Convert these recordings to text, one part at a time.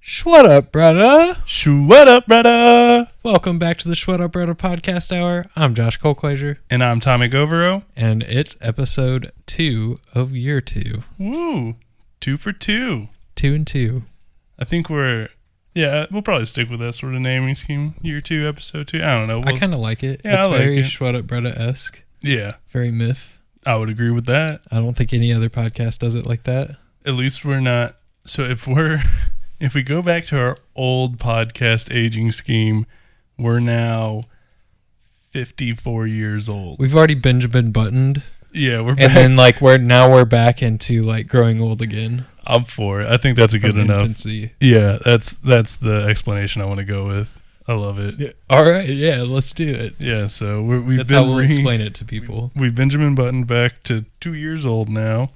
Shwaddhup Bruddah. Shwaddhup Bruddah. Welcome back to the Shwaddhup Bruddah podcast hour. I'm Josh Colclaser. And I'm Tommy Govero. And it's episode 2 of year 2. Woo. 2 for 2. 2 and 2. I think we'll probably stick with that sort of naming scheme. Year 2, episode 2. I don't know. I kind of like it. Yeah, it's I like very it. Shwaddhup Bruddah-esque. Yeah. Very myth. I would agree with that. I don't think any other podcast does it like that. At least we're not. So if we go back to our old podcast aging scheme, we're now 54 years old. We've already Benjamin buttoned. Yeah, we're back. And then we're back into growing old again. I'm for it. I think that's a good enough. Infancy. Yeah, that's the explanation I want to go with. I love it. Yeah. All right, yeah, let's do it. Yeah, so that's how we'll explain it to people. We've Benjamin buttoned back to 2 years old now.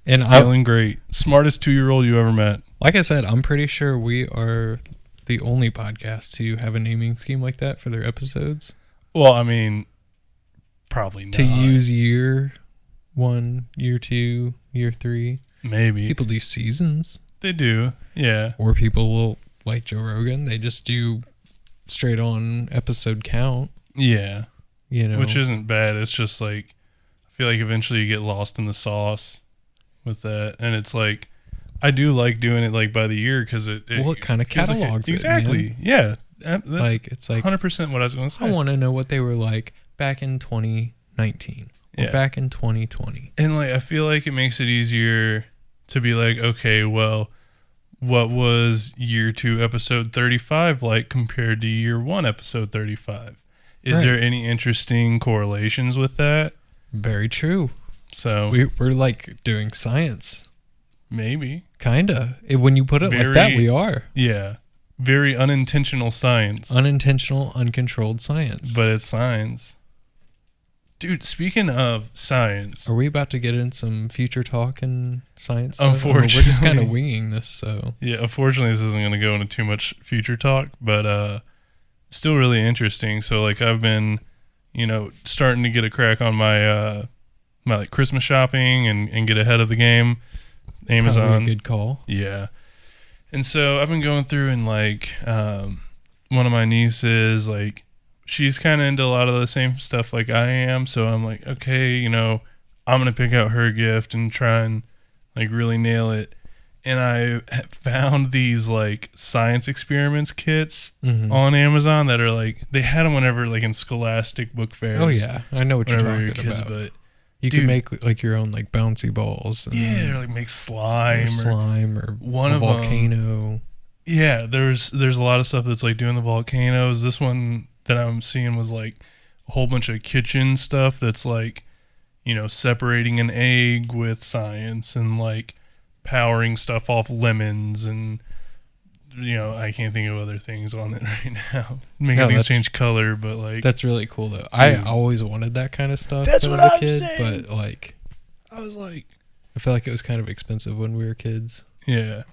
And feeling great. Smartest 2-year-old you ever met. Like I said, I'm pretty sure we are the only podcast to have a naming scheme like that for their episodes. Well, I mean, probably not. To use year 1, year 2, year 3. Maybe. People do seasons. They do, yeah. Or people will, like Joe Rogan, they just do straight on episode count. Yeah. You know. Which isn't bad. It's just I feel like eventually you get lost in the sauce with that. And it's I do like doing it by the year because it kind of catalogs it. Exactly. Yeah. That's it's 100% what I was going to say. I want to know what they were like back in 2019 or back in 2020. And I feel like it makes it easier to be okay, well, what was year 2 episode 35 like compared to year 1 episode 35? Is there any interesting correlations with that? Very true. So we're doing science. Maybe. Kinda. When you put it like that, we are. Yeah. Very unintentional science. Unintentional, uncontrolled science. But it's science. Dude, speaking of science. Are we about to get in some future talk and science? Unfortunately. We're just kind of winging this, so. Yeah, unfortunately, this isn't going to go into too much future talk, but still really interesting. So, I've been, starting to get a crack on my my Christmas shopping and get ahead of the game. Amazon. Probably a good call. Yeah. And so I've been going through and one of my nieces, she's kind of into a lot of the same stuff like I am. So I'm okay, I'm going to pick out her gift and try and really nail it. And I found these science experiments kits on Amazon that are they had them whenever in Scholastic book fairs. Oh yeah, I know what you're talking about. But you can make your own bouncy balls. And or make slime or one a of volcano. Yeah, there's a lot of stuff that's doing the volcanoes. This one that I'm seeing was a whole bunch of kitchen stuff that's separating an egg with science and powering stuff off lemons and I can't think of other things on it right now. Making things change color, but that's really cool though. I always wanted that kind of stuff as a kid, but I was I feel like it was kind of expensive when we were kids. Yeah.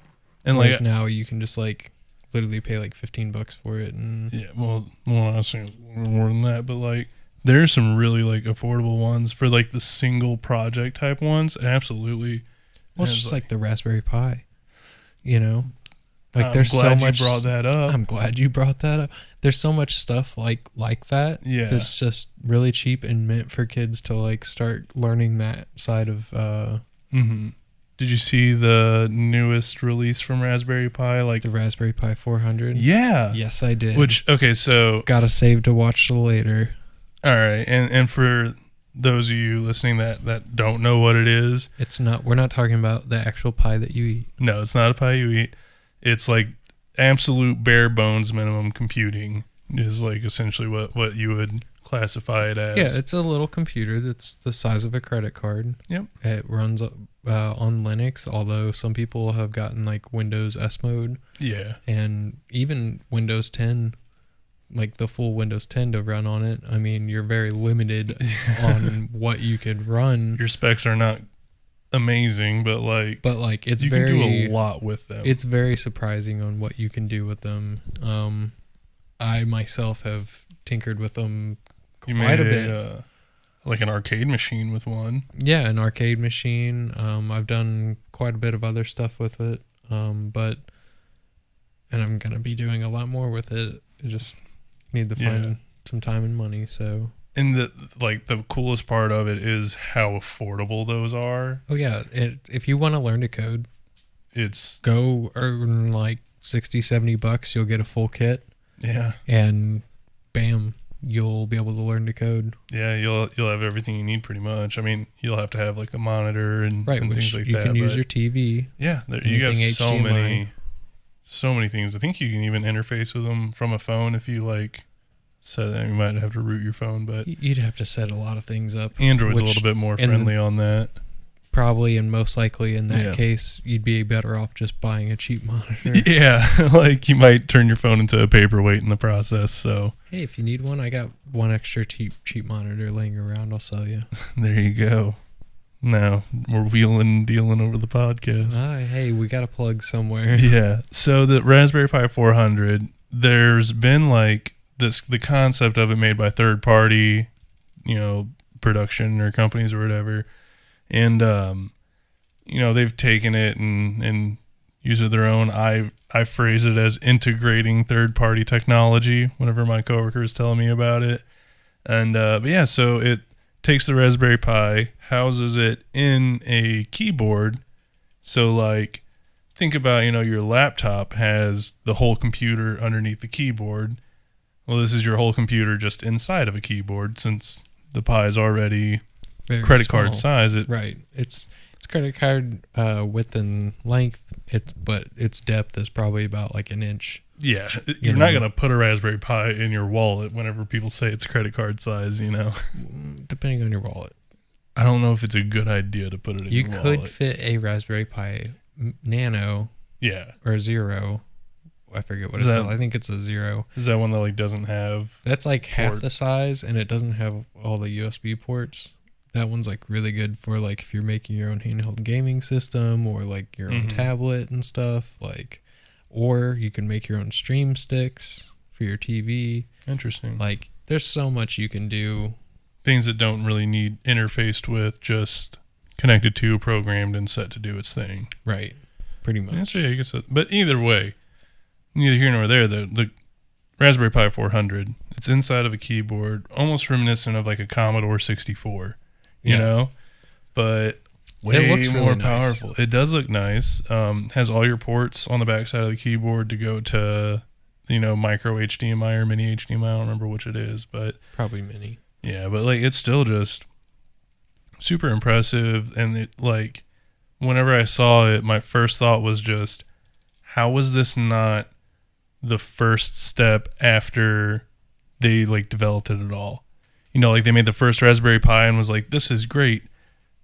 And whereas now you can just literally pay $15 for it and yeah, well I was saying more than that, but there's some really affordable ones for the single project type ones. Absolutely. Well, it's just the Raspberry Pi, there's so much. You brought that up. I'm glad you brought that up. There's so much stuff like that. Yeah. That's just really cheap and meant for kids to start learning that side of. Did you see the newest release from Raspberry Pi? The Raspberry Pi 400? Yeah. Yes, I did. So gotta save to watch till later. All right, and for those of you listening that don't know what it is, we're not talking about the actual pie that you eat. No, it's not a pie you eat. It's absolute bare bones minimum computing is essentially what you would classify it as. Yeah, it's a little computer that's the size of a credit card. Yep. It runs on Linux, although some people have gotten Windows S mode. Yeah. And even Windows 10, the full Windows 10 to run on it. I mean, you're very limited on what you could run. Your specs are not amazing, but it's you can do a lot with them. It's very surprising on what you can do with them. I myself have tinkered with them quite a bit. An arcade machine with one. Yeah, an arcade machine. I've done quite a bit of other stuff with it. But and I'm gonna be doing a lot more with it. I just need to find some time and money. So, and the coolest part of it is how affordable those are. Oh yeah, if you want to learn to code, it's go earn like $60-$70. You'll get a full kit. Yeah, and bam, you'll be able to learn to code. Yeah, you'll have everything you need pretty much. I mean, you'll have to have like a monitor and things like that. You can use your TV. Yeah, you have so many things. I think you can even interface with them from a phone if you like. So you might have to root your phone, but you'd have to set a lot of things up. Android's a little bit more friendly on that. Probably and most likely in that case, you'd be better off just buying a cheap monitor. Yeah, like you might turn your phone into a paperweight in the process. So hey, if you need one, I got one extra cheap monitor laying around. I'll sell you. There you go. Now we're wheeling and dealing over the podcast. Hey, we got to plug somewhere. Yeah. So the Raspberry Pi 400, there's been like the concept of it made by third party, production or companies or whatever. And, they've taken it and used it their own. I phrase it as integrating third-party technology whenever my coworker is telling me about it. And, so it takes the Raspberry Pi, houses it in a keyboard. So, like, think about, your laptop has the whole computer underneath the keyboard. Well, this is your whole computer just inside of a keyboard since the Pi is already... Very credit small. Card size. Right. It's credit card width and length. But its depth is probably about like an inch. Yeah, you're not gonna put a Raspberry Pi in your wallet whenever people say it's credit card size. Depending on your wallet. I don't know if it's a good idea to put it in your wallet. You could fit a Raspberry Pi Nano. Yeah. Or Zero. I forget what it's called. I think it's a Zero. Is that one that like doesn't have? That's like half the size, and it doesn't have all the USB ports. That one's like really good for like if you're making your own handheld gaming system or like your own tablet and stuff, like, or you can make your own stream sticks for your TV. Interesting. Like there's so much you can do. Things that don't really need interfaced with, just connected to, programmed, and set to do its thing. Right. Pretty much. Yeah, I guess but either way, neither here nor there, the Raspberry Pi 400, it's inside of a keyboard, almost reminiscent of like a Commodore 64. But way it looks more really powerful. Nice. It does look nice. Has all your ports on the back side of the keyboard to go to, micro HDMI or mini HDMI. I don't remember which it is, but probably mini. Yeah, but like it's still just super impressive. And it like, whenever I saw it, my first thought was just, how was this not the first step after they like developed it at all? Like they made the first Raspberry Pi and was like, this is great.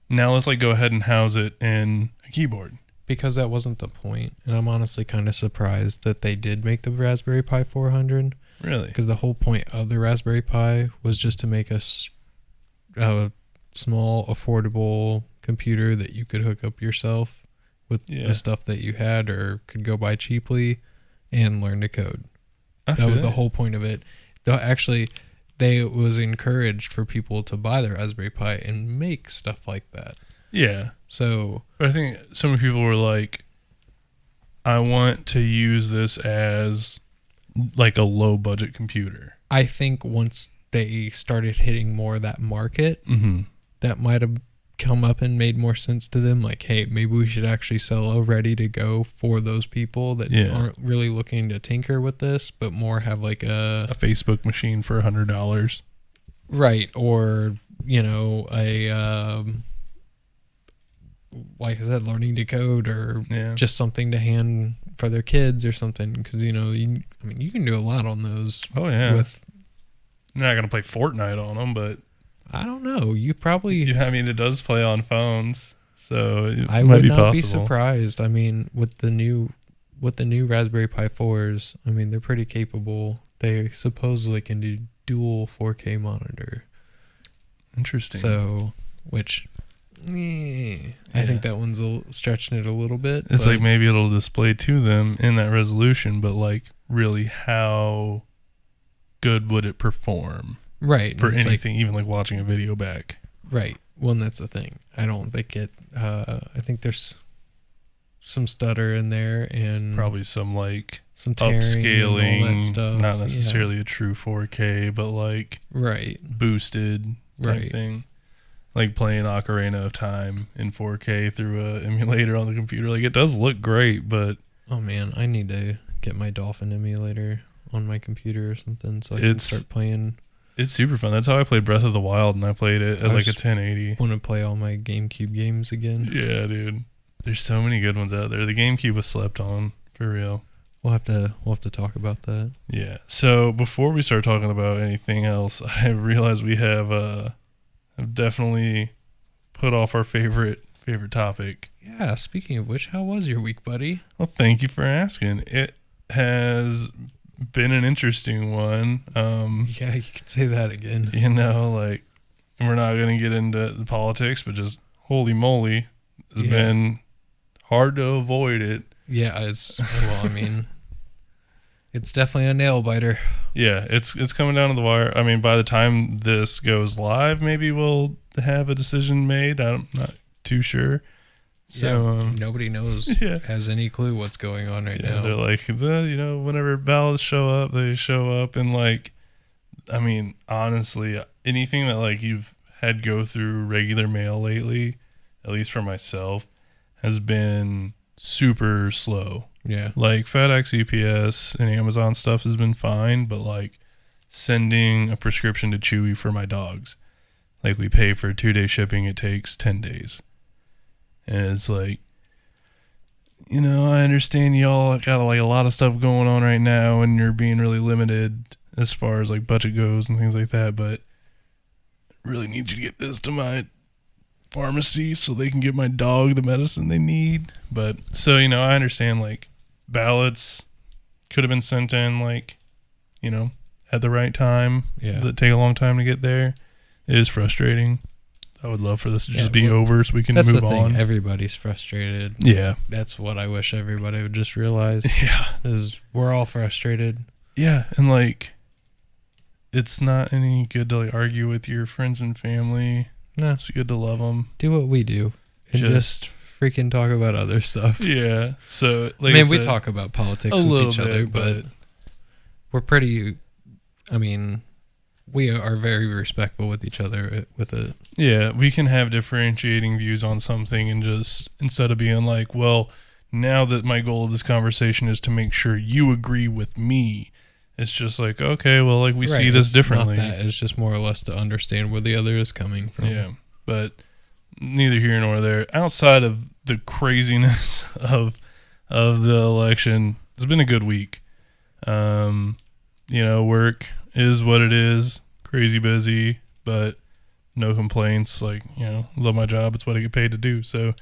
Now let's like go ahead and house it in a keyboard. Because that wasn't the point. And I'm honestly kind of surprised that they did make the Raspberry Pi 400. Really? Because the whole point of the Raspberry Pi was just to make a small, affordable computer that you could hook up yourself with the stuff that you had or could go buy cheaply and learn to code. That was the whole point of it. It was encouraged for people to buy the Raspberry Pi and make stuff like that. Yeah. So, but I think so many people were like, I want to use this as like a low budget computer. I think once they started hitting more of that market, that might have come up and made more sense to them. Like, hey, maybe we should actually sell a ready to go for those people that aren't really looking to tinker with this, but more have like a Facebook machine for $100. Right. Or, a, like I said, learning to code or just something to hand for their kids or something. Because, you can do a lot on those. Oh, yeah. You're not going to play Fortnite on them, but I don't know. You probably... it does play on phones, so it I might would be not possible. Be surprised. With the new Raspberry Pi 4s, they're pretty capable. They supposedly can do dual 4K monitor. Interesting. So, which... I think that one's stretching it a little bit. It's like maybe it'll display to them in that resolution, but like really how good would it perform? Right. For anything, even like watching a video back. Right. Well, and that's the thing. I don't think it... I think there's... some stutter in there and probably some like some upscaling, and all that stuff. Not necessarily a true 4K, but like boosted type thing. Like playing Ocarina of Time in 4K through a emulator on the computer. Like it does look great, but oh man, I need to get my Dolphin emulator on my computer or something so I can start playing. It's super fun. That's how I played Breath of the Wild, and I played it at like a 1080. Want to play all my GameCube games again? Yeah, dude. There's so many good ones out there. The GameCube was slept on, for real. We'll have to talk about that. Yeah. So before we start talking about anything else, I realized we have definitely put off our favorite topic. Yeah, speaking of which, how was your week, buddy? Well, thank you for asking. It has been an interesting one. Yeah, you could say that again. You know, like, we're not going to get into the politics, but just holy moly, it's been hard to avoid it. Yeah, it's definitely a nail biter. Yeah, it's coming down to the wire. I mean, by the time this goes live, maybe we'll have a decision made. I'm not too sure. So nobody knows, has any clue what's going on right now. They're like, whenever ballots show up, they show up. And like, I mean, honestly, anything that like you've had go through regular mail lately, at least for myself, has been super slow. Yeah. Like FedEx, UPS, and Amazon stuff has been fine, but like sending a prescription to Chewy for my dogs, like we pay for 2-day shipping, it takes 10 days. And it's like, I understand y'all got like a lot of stuff going on right now and you're being really limited as far as like budget goes and things like that, but I really need you to get this to my pharmacy so they can give my dog the medicine they need. But so, I understand like ballots could have been sent in like, at the right time. Yeah. Does it take a long time to get there? It is frustrating. I would love for this to just be over so we can move on. That's the thing. Everybody's frustrated. Yeah. That's what I wish everybody would just realize. Yeah. Is we're all frustrated. Yeah. And like, it's not any good to like argue with your friends and family. No. It's good to love them. Do what we do. And just freaking talk about other stuff. Yeah. So, like I said, we talk about politics with each other, but we're pretty, we are very respectful with each other with it. Yeah, we can have differentiating views on something and just, instead of being like, well, now that my goal of this conversation is to make sure you agree with me, it's just like, okay, well, like we see this differently. Not that. It's just more or less to understand where the other is coming from. Yeah, but neither here nor there. Outside of the craziness of the election, it's been a good week. Work is what it is. Crazy busy, but no complaints. Like, love my job. It's what I get paid to do. So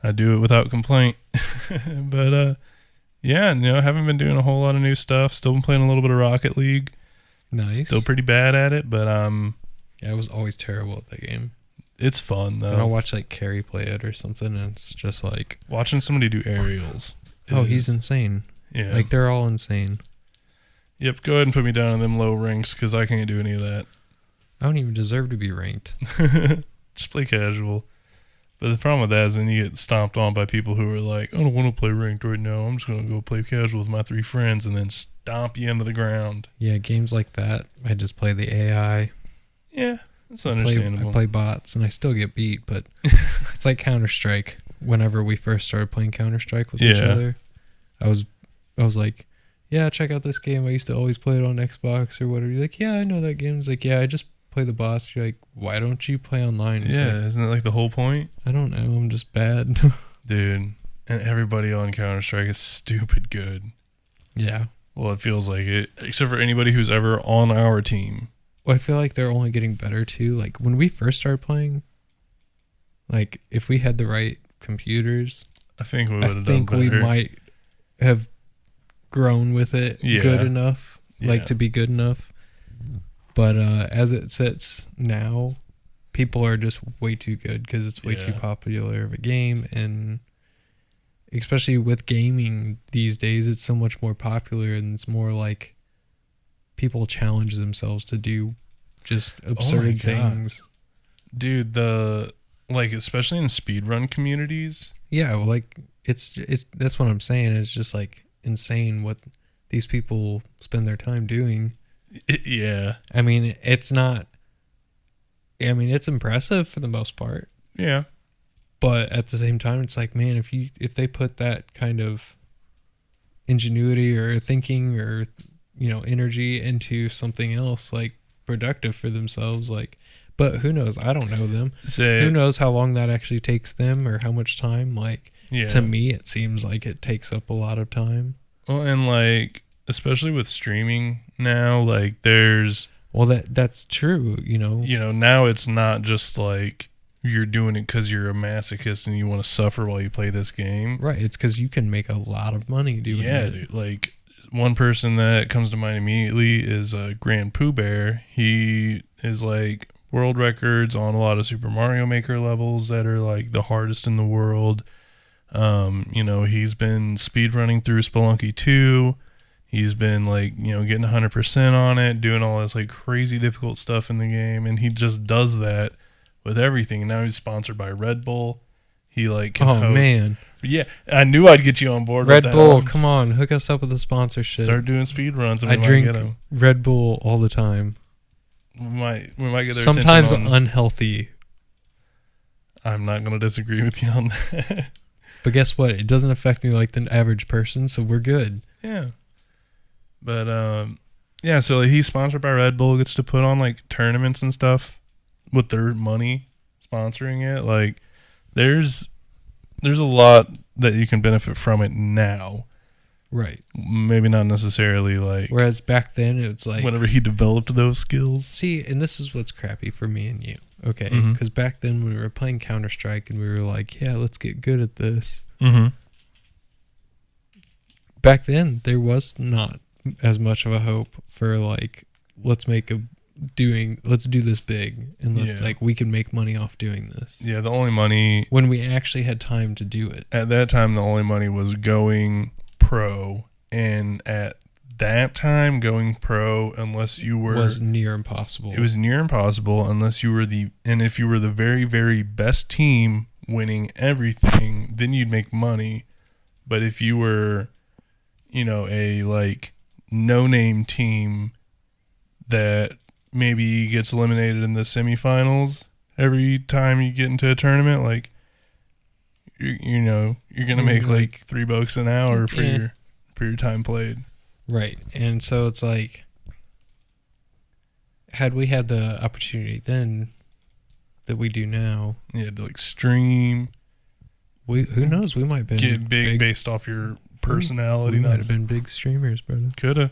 I do it without complaint. But, haven't been doing a whole lot of new stuff. Still been playing a little bit of Rocket League. Nice. Still pretty bad at it, but, yeah, I was always terrible at that game. It's fun, though. Then I'll watch, like, Carrie play it or something, and it's just like... Watching somebody do aerials. He's insane. Yeah. Like, they're all insane. Yep, go ahead and put me down in them low ranks because I can't do any of that. I don't even deserve to be ranked. Just play casual. But the problem with that is then you get stomped on by people who are like, I don't want to play ranked right now. I'm just going to go play casual with my 3 friends and then stomp you into the ground. Yeah, games like that, I just play the AI. Yeah, that's understandable. I play bots and I still get beat, but it's like Counter-Strike. Whenever we first started playing Counter-Strike with each other, I was like, yeah, check out this game. I used to always play it on Xbox or whatever. You're like, yeah, I know that game. It's like, yeah, I just play the bots. You're like, why don't you play online? It's like, isn't that like the whole point? I don't know. I'm just bad. Dude, and everybody on Counter-Strike is stupid good. Yeah. Well, it feels like it, except for anybody who's ever on our team. Well, I feel like they're only getting better too. Like when we first started playing, like if we had the right computers, I think we would have done better. We might have grown with it good enough, like to be good enough. But as it sits now, people are just way too good because it's way too popular of a game. And especially with gaming these days, it's so much more popular and it's more like people challenge themselves to do just absurd things. Dude, especially in speedrun communities. Yeah, like it's that's what I'm saying. It's just like insane what these people spend their time doing. Yeah. I mean, it's not. I mean, it's impressive for the most part. Yeah. But at the same time, it's like, man, if they put that kind of ingenuity or thinking or energy into something else like productive for themselves, like, but who knows? I don't know them. Who knows how long that actually takes them or how much time? Like, to me, it seems like it takes up a lot of time. Well, and like, especially with streaming now, like there's... Well, that's true, now it's not just like you're doing it because you're a masochist and you want to suffer while you play this game. Right. It's because you can make a lot of money doing it. Yeah, dude. Like, one person that comes to mind immediately is Grand Pooh Bear. He is like world records on a lot of Super Mario Maker levels that are like the hardest in the world. He's been speedrunning through Spelunky 2. He's been like, getting 100% on it, doing all this like crazy difficult stuff in the game, and he just does that with everything. And now he's sponsored by Red Bull. He like can host. Man. Yeah, I knew I'd get you on board Red with that. Bull, come on, hook us up with a sponsorship. Start doing speed runs and I drink Red Bull all the time. We might get their sometimes attention unhealthy. I'm not going to disagree with you on that. But guess what? It doesn't affect me like the average person, so we're good. Yeah. But so like, he's sponsored by Red Bull, gets to put on like tournaments and stuff with their money sponsoring it. Like there's a lot that you can benefit from it now. Right. Maybe not necessarily like... Whereas back then, it's like... Whenever he developed those skills. See, and this is what's crappy for me and you. Okay? Because back then, when we were playing Counter-Strike and we were like, yeah, let's get good at this. Mm-hmm. Back then, there was not as much of a hope for like, let's do this big and like we can make money off doing this. Yeah, the only money... When we actually had time to do it. At that time, the only money was going pro, and at that time going pro, unless you were, was near impossible. It was near impossible unless you were if you were the very, very best team winning everything, then you'd make money. But if you were a like no-name team that maybe gets eliminated in the semifinals every time you get into a tournament, like you're gonna make like $3 an hour for your time played. Right. And so it's like, had we had the opportunity then that we do now, to like stream, who knows, we might get big based off your personality. We might have been big streamers, brother. Coulda.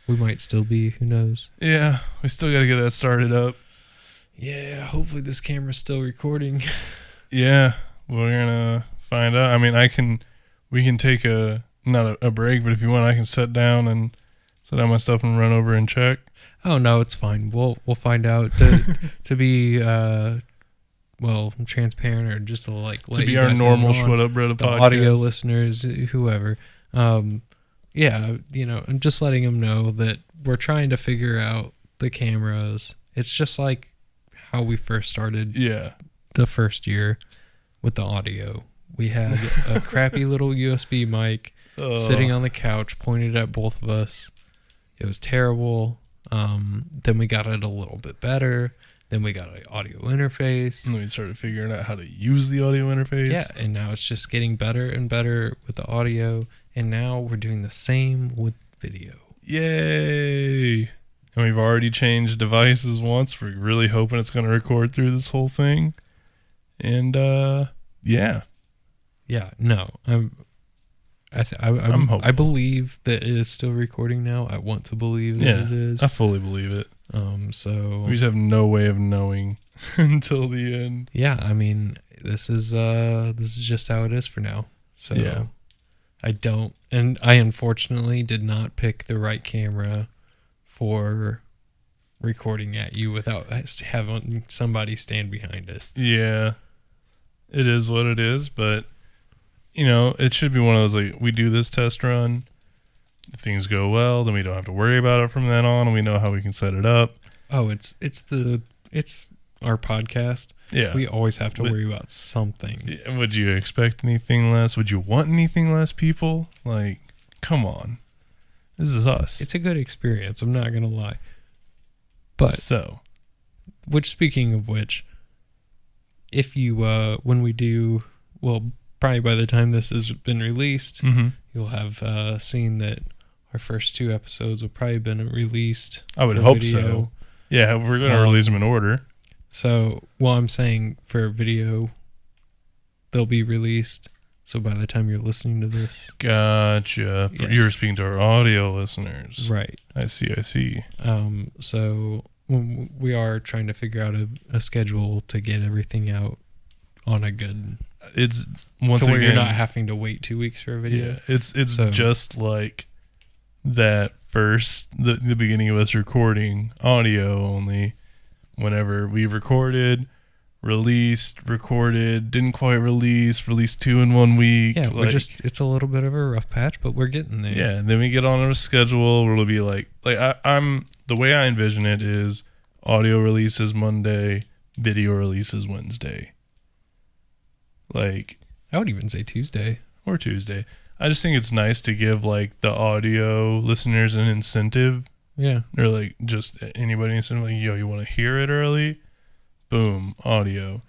We might still be, who knows. Yeah, we still got to get that started up. Yeah, hopefully this camera's still recording. Yeah, we're gonna find out. I mean, we can take not a break, but if you want, I can sit down and set down my stuff and run over and check. Oh no, it's fine. We'll find out. To be transparent, or just to like to be our normal Shwaddhup Bruddah podcast, audio listeners, whoever. I'm just letting them know that we're trying to figure out the cameras. It's just like how we first started. Yeah. The first year with the audio. We had a crappy little USB mic sitting on the couch pointed at both of us. It was terrible. Then we got it a little bit better. Then we got an audio interface. And then we started figuring out how to use the audio interface. Yeah, and now it's just getting better and better with the audio. And now we're doing the same with video. Yay! And we've already changed devices once. We're really hoping it's going to record through this whole thing. And yeah. Yeah, no. I'm hopeful. I believe that it is still recording now. I want to believe that it is. I fully believe it. So we just have no way of knowing until the end. Yeah, I mean, this is just how it is for now. So yeah. I unfortunately did not pick the right camera for recording at you without having somebody stand behind it. Yeah. It is what it is, but it should be one of those, like, we do this test run, if things go well, then we don't have to worry about it from then on, and we know how we can set it up. Oh, it's our podcast. we always have to worry about something. Would you expect anything less? Would you want anything less, people? Like, come on. This is us. It's a good experience. I'm not going to lie. But, speaking of which, if you, when we do, well, probably by the time this has been released, you'll have seen that our first 2 episodes will probably have been released. I would hope so. Yeah, we're going to release them in order. So, I'm saying for video, they'll be released. So by the time you're listening to this. Gotcha. Yes. You're speaking to our audio listeners. Right. I see. So we are trying to figure out a schedule to get everything out on a good... It's once to where again, you're not having to wait 2 weeks for a video. Yeah, it's just like that first, the beginning of us recording audio only. Whenever we recorded, recorded, didn't quite released 2 in 1 week. Yeah, it's a little bit of a rough patch, but we're getting there. Yeah, and then we get on a schedule where it'll be like I'm the way I envision it is audio releases Monday, video releases Wednesday. Like, I would even say Tuesday. Or Tuesday. I just think it's nice to give like the audio listeners an incentive. Yeah. Or like just anybody incentive, like, yo, you want to hear it early? Boom, audio.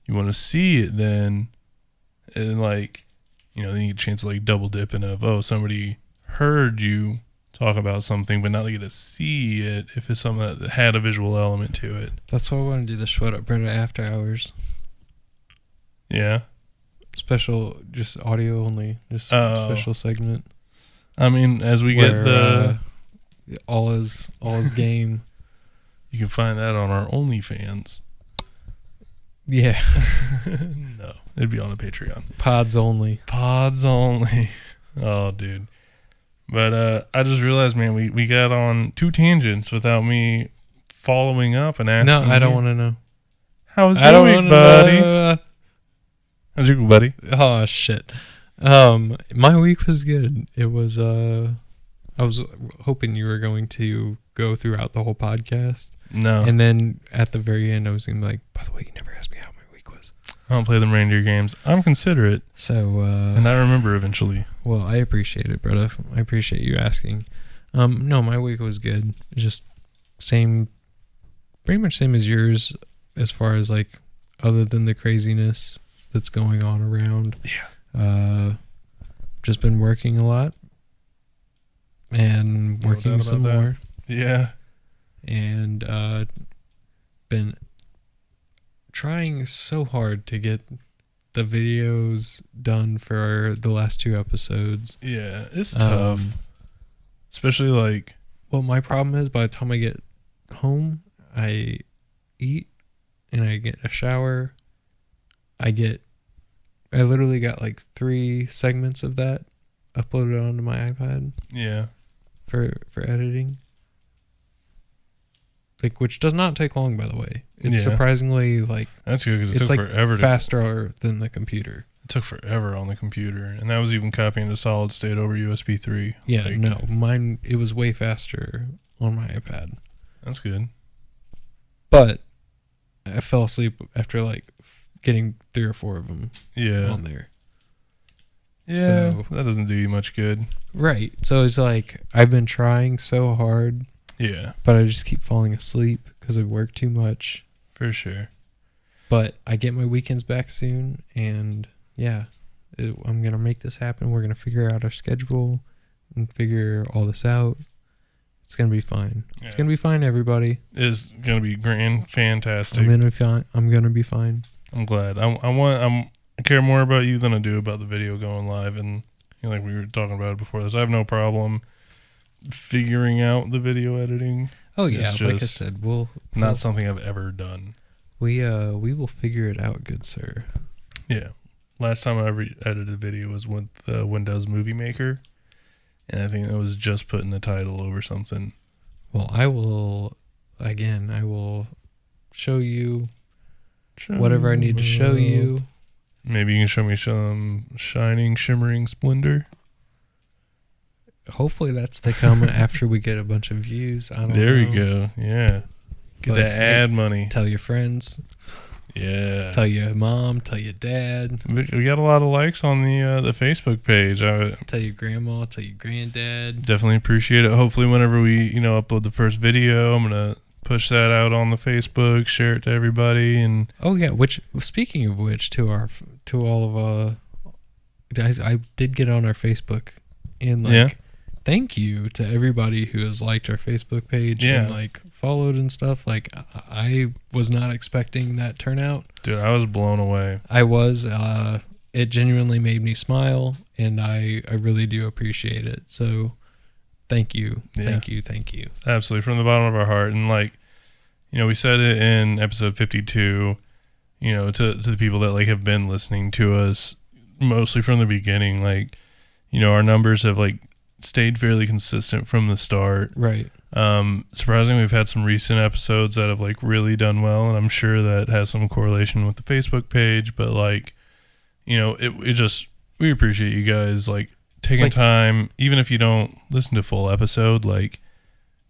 You want to see it then, and like, then you get a chance to like double dip in of, somebody heard you talk about something, but not get to see it if it's something that had a visual element to it. That's why I want to do the Shwaddhup Bruddah after hours. Yeah. Special, just audio only, just special segment. I mean, as we get the all is game. You can find that on our OnlyFans. Yeah. No, it'd be on a Patreon. Pods only. Oh, dude. But I just realized, man, we got on 2 tangents without me following up and asking. No, I don't want to know. How was your week, buddy? How's your week, buddy? Oh, shit. My week was good. It was, I was hoping you were going to go throughout the whole podcast. No. And then at the very end, I was going to be like, by the way, you never asked me how my week was. I don't play them reindeer games. I'm considerate. So, and I remember eventually. Well, I appreciate it, brother. I appreciate you asking. No, my week was good. Just pretty much same as yours as far as like, other than the craziness that's going on around. Yeah. Just been working a lot and working some more. Yeah. And been trying so hard to get the videos done for the last 2 episodes. Yeah, it's tough. Especially like... Well, my problem is by the time I get home, I eat and I get a shower. I literally got like 3 segments of that uploaded onto my iPad. Yeah. For editing. Like, which does not take long, by the way. It's surprisingly like... That's good because it took forever. Faster than the computer. It took forever on the computer. And that was even copying to solid state over USB 3. Yeah, like, no. Mine, it was way faster on my iPad. That's good. But I fell asleep after like getting 3 or 4 of them on there. Yeah, so, that doesn't do you much good. Right. So it's like, I've been trying so hard. Yeah. But I just keep falling asleep because I work too much. For sure. But I get my weekends back soon. And yeah, I'm going to make this happen. We're going to figure out our schedule and figure all this out. It's going to be fine. Yeah. It's going to be fine, everybody. It's going to be grand, fantastic. I'm going to be fine. I'm glad. I care more about you than I do about the video going live. And like we were talking about it before this, I have no problem figuring out the video editing. Oh yeah, like I said, we'll not something I've ever done. We will figure it out, good sir. Yeah. Last time I ever edited a video was with Windows Movie Maker, and I think that was just putting the title over something. Well, I will show you whatever I need to show you. Maybe you can show me some shining, shimmering splendor. Hopefully that's to come after we get a bunch of views. I don't know. There we go. Yeah. Get that ad money. Tell your friends. Yeah. Tell your mom, tell your dad. We got a lot of likes on the Facebook page. Tell your grandma, tell your granddad. Definitely appreciate it. Hopefully whenever we, upload the first video, I'm going to push that out on the Facebook, share it to everybody. And oh yeah, speaking of which, to all of guys, I did get on our Facebook and thank you to everybody who has liked our Facebook page and followed and stuff. I was not expecting that turnout. Dude, I was blown away. I was. It genuinely made me smile, and I really do appreciate it. So thank you. Thank you. Absolutely, from the bottom of our heart. And we said it in episode 52, to the people that have been listening to us mostly from the beginning, our numbers have stayed fairly consistent from the start. Right. Surprisingly, we've had some recent episodes that have really done well, and I'm sure that has some correlation with the Facebook page, but we appreciate you guys taking time, even if you don't listen to full episode,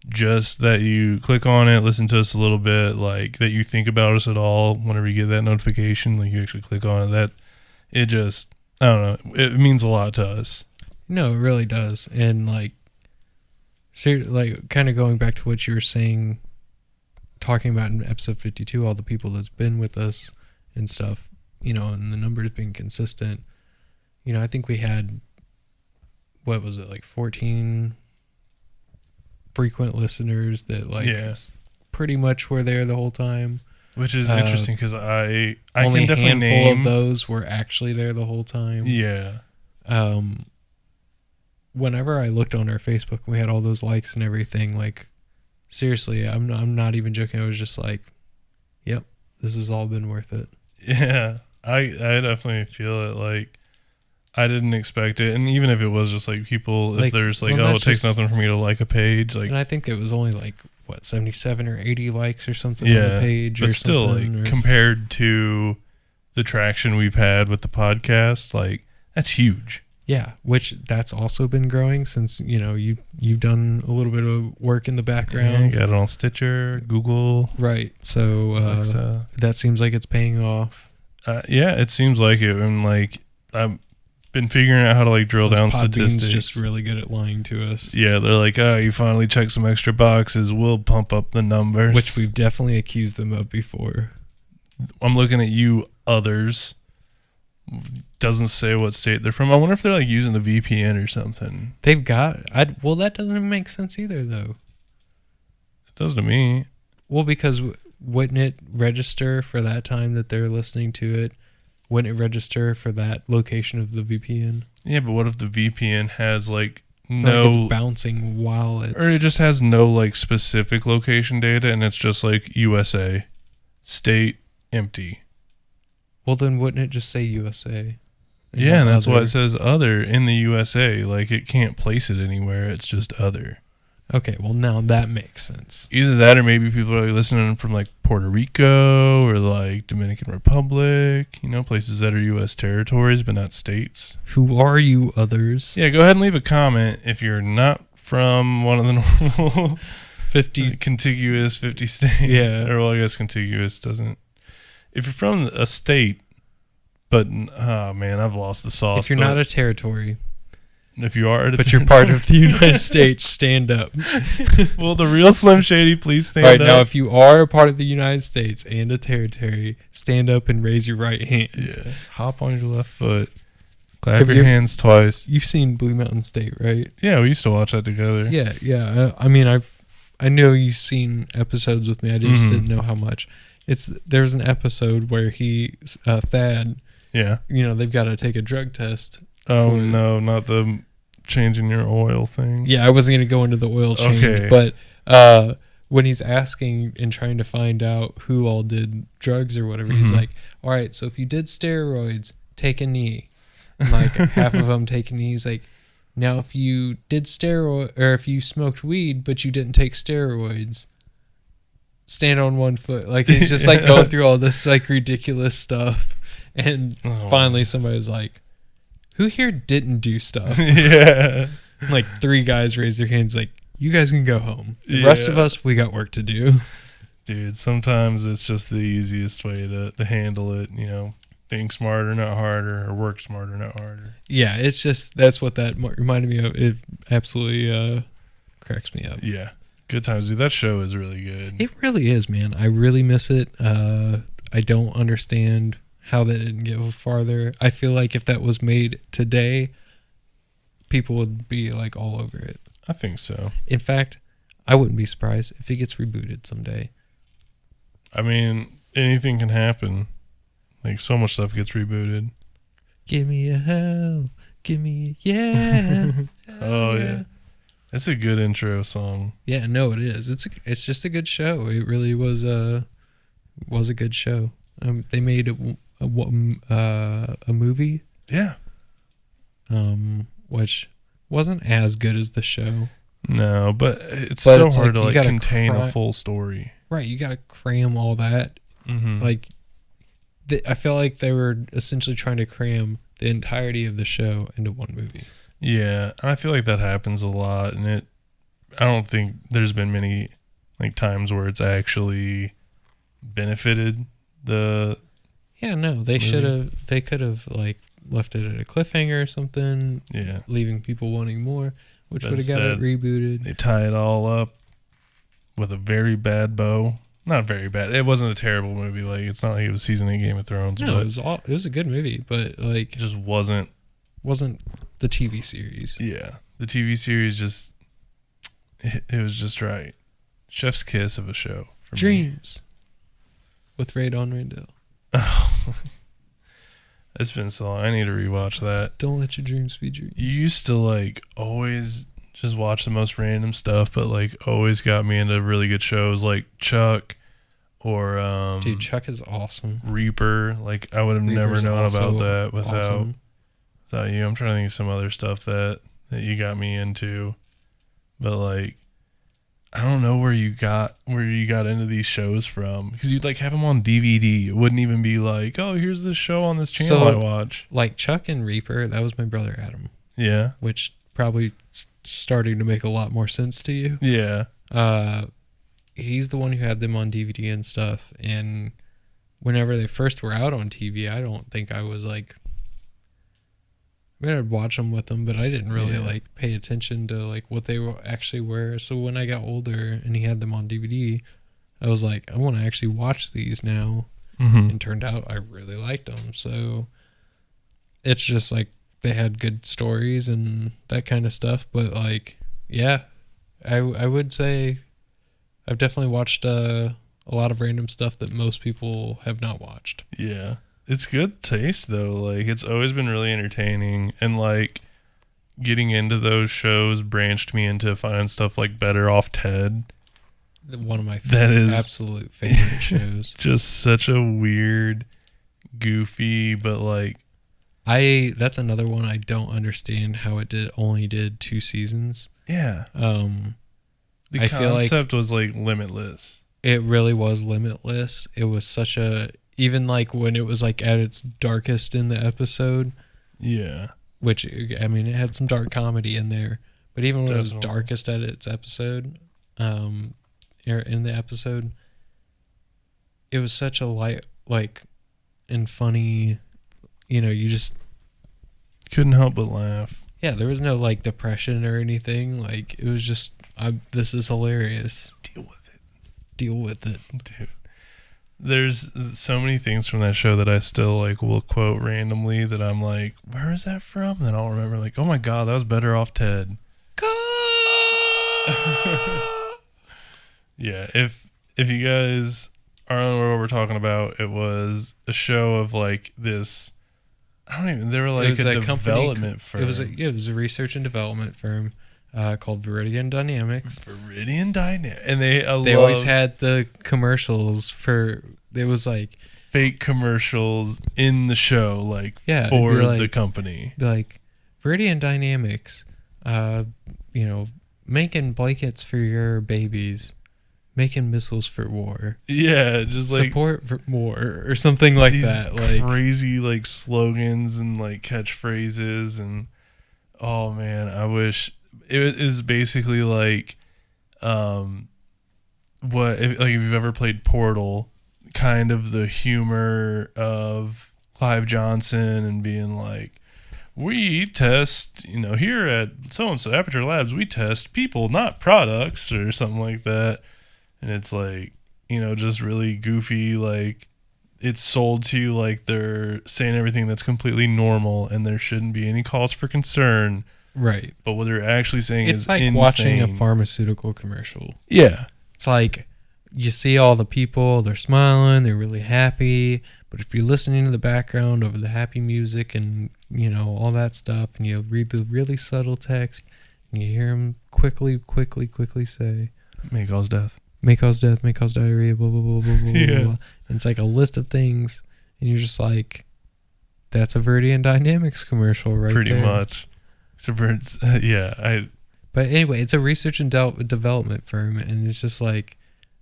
just that you click on it, listen to us a little bit, that you think about us at all whenever you get that notification, you actually click on it. That it just, I don't know, it means a lot to us. No, it really does. And kind of going back to what you were saying, talking about in episode 52, all the people that's been with us and stuff, and the numbers being consistent. I think we had, what was it, 14 frequent listeners that pretty much were there the whole time. Which is interesting because I only can definitely a handful name of those were actually there the whole time. Yeah. Whenever I looked on our Facebook, we had all those likes and everything. Seriously, I'm not even joking. I was just yep, this has all been worth it. Yeah, I definitely feel it. I didn't expect it, and even if it was just people, if there's it takes nothing for me to like a page, and I think it was only 77 or 80 likes or something on the page, but or still, something, compared to the traction we've had with the podcast, that's huge. Yeah, which that's also been growing since you've done a little bit of work in the background. Yeah, got it on Stitcher, Google, right? So that seems like it's paying off. Yeah, it seems like it, and I've been figuring out how to drill down statistics. Just really good at lying to us. Yeah, they're you finally checked some extra boxes. We'll pump up the numbers, which we've definitely accused them of before. I'm looking at you, others. Doesn't say what state they're from. I wonder if they're using the VPN or something. They've got. Well, that doesn't make sense either, though. It does to me. Well, because wouldn't it register for that time that they're listening to it? Wouldn't it register for that location of the VPN? Yeah, but what if the VPN has it's it's bouncing while it's, or it just has no specific location data, and it's just USA, state empty. Well, then wouldn't it just say USA? Yeah, and that's why it says other in the USA. It can't place it anywhere. It's just other. Okay, well, now that makes sense. Either that or maybe people are listening from Puerto Rico or Dominican Republic, places that are U.S. territories but not states. Who are you, others? Yeah, go ahead and leave a comment if you're not from one of the normal 50 contiguous 50 states. Yeah. Or, well, I guess contiguous doesn't. If you're from a state, but, oh man, I've lost the sauce. If you're not a territory. If you are, but you're part of the United States, stand up. Well, the real Slim Shady, please stand up. Right, now, if you are a part of the United States and a territory, stand up and raise your right hand. Yeah. Hop on your left foot. Clap your hands twice. You've seen Blue Mountain State, right? Yeah, we used to watch that together. Yeah. I know you've seen episodes with me. I just didn't know how much. There's an episode where Thad. Yeah. They've got to take a drug test. Oh no, not the changing your oil thing. Yeah, I wasn't going to go into the oil change, but when he's asking and trying to find out who all did drugs or whatever, he's like, all right, so if you did steroids, take a knee. And half of them take a knee. He's like, now if you did steroid, or if you smoked weed, but you didn't take steroids, stand on one foot. He's just going through all this ridiculous stuff. And finally somebody was like, who here didn't do stuff? Yeah. 3 guys raised their hands you guys can go home. The rest of us, we got work to do. Dude, sometimes it's just the easiest way to handle it, you know. Think smarter, not harder, or work smarter, not harder. Yeah, it's just that's what that reminded me of. It absolutely cracks me up. Yeah, good times, dude. That show is really good. It really is, man. I really miss it. I don't understand how that didn't get farther. I feel like if that was made today, people would be like all over it. I think so. In fact, I wouldn't be surprised if it gets rebooted someday. I mean, anything can happen. Like, so much stuff gets rebooted. Give me a hell. Give me a yeah. Oh, yeah. That's a good intro song. Yeah, no, it is. It's just a good show. It really was a good show. They made a movie. Yeah. Which wasn't as good as the show. No, but it's so hard to like contain a full story. Right, you got to cram all that. Mm-hmm. Like, I feel like they were essentially trying to cram the entirety of the show into one movie. Yeah, I feel like that happens a lot, and I don't think there's been many like times where it's actually benefited the. Yeah, no, they could have like left it at a cliffhanger or something. Yeah, leaving people wanting more, which would have got it rebooted. They tie it all up with a very bad bow. Not very bad. It wasn't a terrible movie. Like, it's not like it was season 8 Game of Thrones. No, it was a good movie, but like it just wasn't the TV series. Yeah, the TV series just it was just right. Chef's kiss of a show for Dreams with Ray Don Randall. Oh, it's been so long. I need to rewatch that. Don't let your dreams be dreams. You used to like always just watch the most random stuff, but like always got me into really good shows like Chuck or dude, Chuck is awesome. Reaper. Like, I would have never known about that without you. I'm trying to think of some other stuff that you got me into, but like, I don't know where you got into these shows from, because you'd like have them on DVD. It wouldn't even be like, oh, here's this show on this channel I watch. Like Chuck and Reaper, that was my brother Adam. Yeah, which probably starting to make a lot more sense to you. Yeah. He's the one who had them on DVD and stuff, and whenever they first were out on TV, I don't think I was like, I mean, I'd watch them with them, but I didn't really like pay attention to like what they actually were. So when I got older and he had them on DVD, I was like, I want to actually watch these now. Mm-hmm. And turned out I really liked them. So it's just like they had good stories and that kind of stuff. But like, yeah, I would say I've definitely watched a lot of random stuff that most people have not watched. Yeah. It's good taste though. Like, it's always been really entertaining, and like getting into those shows branched me into finding stuff like Better Off Ted. One of my absolute favorite shows. Just such a weird, goofy, but like that's another one I don't understand how it only did 2 seasons. Yeah. The I feel concept was like limitless. It really was limitless. It was such a, even like when it was like at its darkest in the episode. Yeah. Which, I mean, it had some dark comedy in there, but even when it was darkest at its episode, in the episode, it was such a light, like, and funny, you just couldn't help but laugh. Yeah, there was no like depression or anything. Like, it was just, this is hilarious. Deal with it, dude. There's so many things from that show that I still like will quote randomly that I'm like, where is that from? And I'll remember like, oh my god, that was Better Off Ted. Yeah, if you guys are unaware what we're talking about, it was a show of like this. They were like a development firm. It was a research and development firm called Viridian Dynamics. And they always had the commercials it was like fake commercials in the show, like for the company. Like, Viridian Dynamics, making blankets for your babies, making missiles for war. Yeah, just like support for war or something like that. Like crazy like slogans and like catchphrases, and oh man, I wish it is basically like if you've ever played Portal, kind of the humor of Clive Johnson and being like, we test, here at so-and-so Aperture Labs, we test people, not products, or something like that. And it's like, just really goofy, like, it's sold to you like they're saying everything that's completely normal and there shouldn't be any cause for concern. Right. But what they're actually saying it's is like insane. Watching a pharmaceutical commercial. Yeah. It's like you see all the people, they're smiling, they're really happy. But if you're listening to the background over the happy music and, all that stuff, and you read the really subtle text, and you hear them quickly say, may cause death. May cause death, may cause diarrhea, blah, blah, blah, blah, blah, Yeah. blah. And it's like a list of things, and you're just like, that's a Viridian Dynamics commercial right Pretty there. much. So But anyway, it's a research and development firm, and it's just like,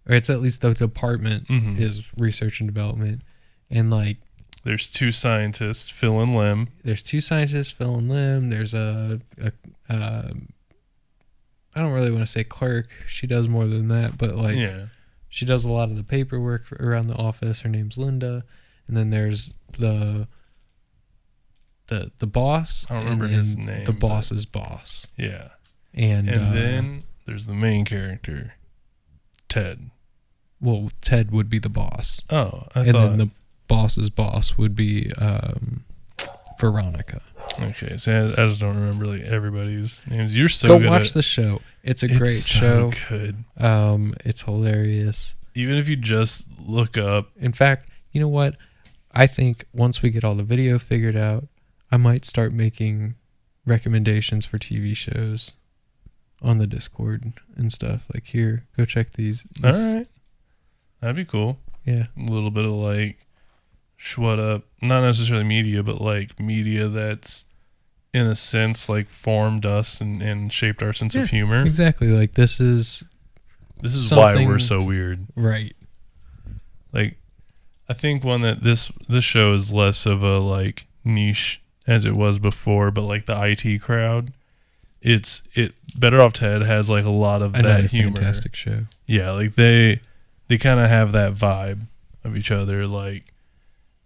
or it's at least the department is research and development. And like, there's two scientists, Phil and Lim. There's There's a I don't really want to say clerk. She does more than that, but like, she does a lot of the paperwork around the office. Her name's Linda. And then there's the boss. I don't remember his name. The boss's boss. Yeah. And then there's the main character, Ted. Well, Ted would be the boss. Oh, then the boss's boss would be Veronica. Okay, so I just don't remember like everybody's names. You're so Go good watch the show. It's a great show. Good. It's hilarious. Even if you just look up. In fact, you know what? I think once we get all the video figured out, I might start making recommendations for TV shows on the Discord and stuff. Like, here, go check these. All right. That'd be cool. Yeah. A little bit of like Shwwaddup, not necessarily media, but like media that's in a sense like formed us and shaped our sense of humor. Exactly. Like this is why we're so weird. Right. Like I think one that this show is less of a like niche as it was before, but like the IT crowd, Better Off Ted has like a lot of that humor. Fantastic show. Yeah, like they kind of have that vibe of each other. Like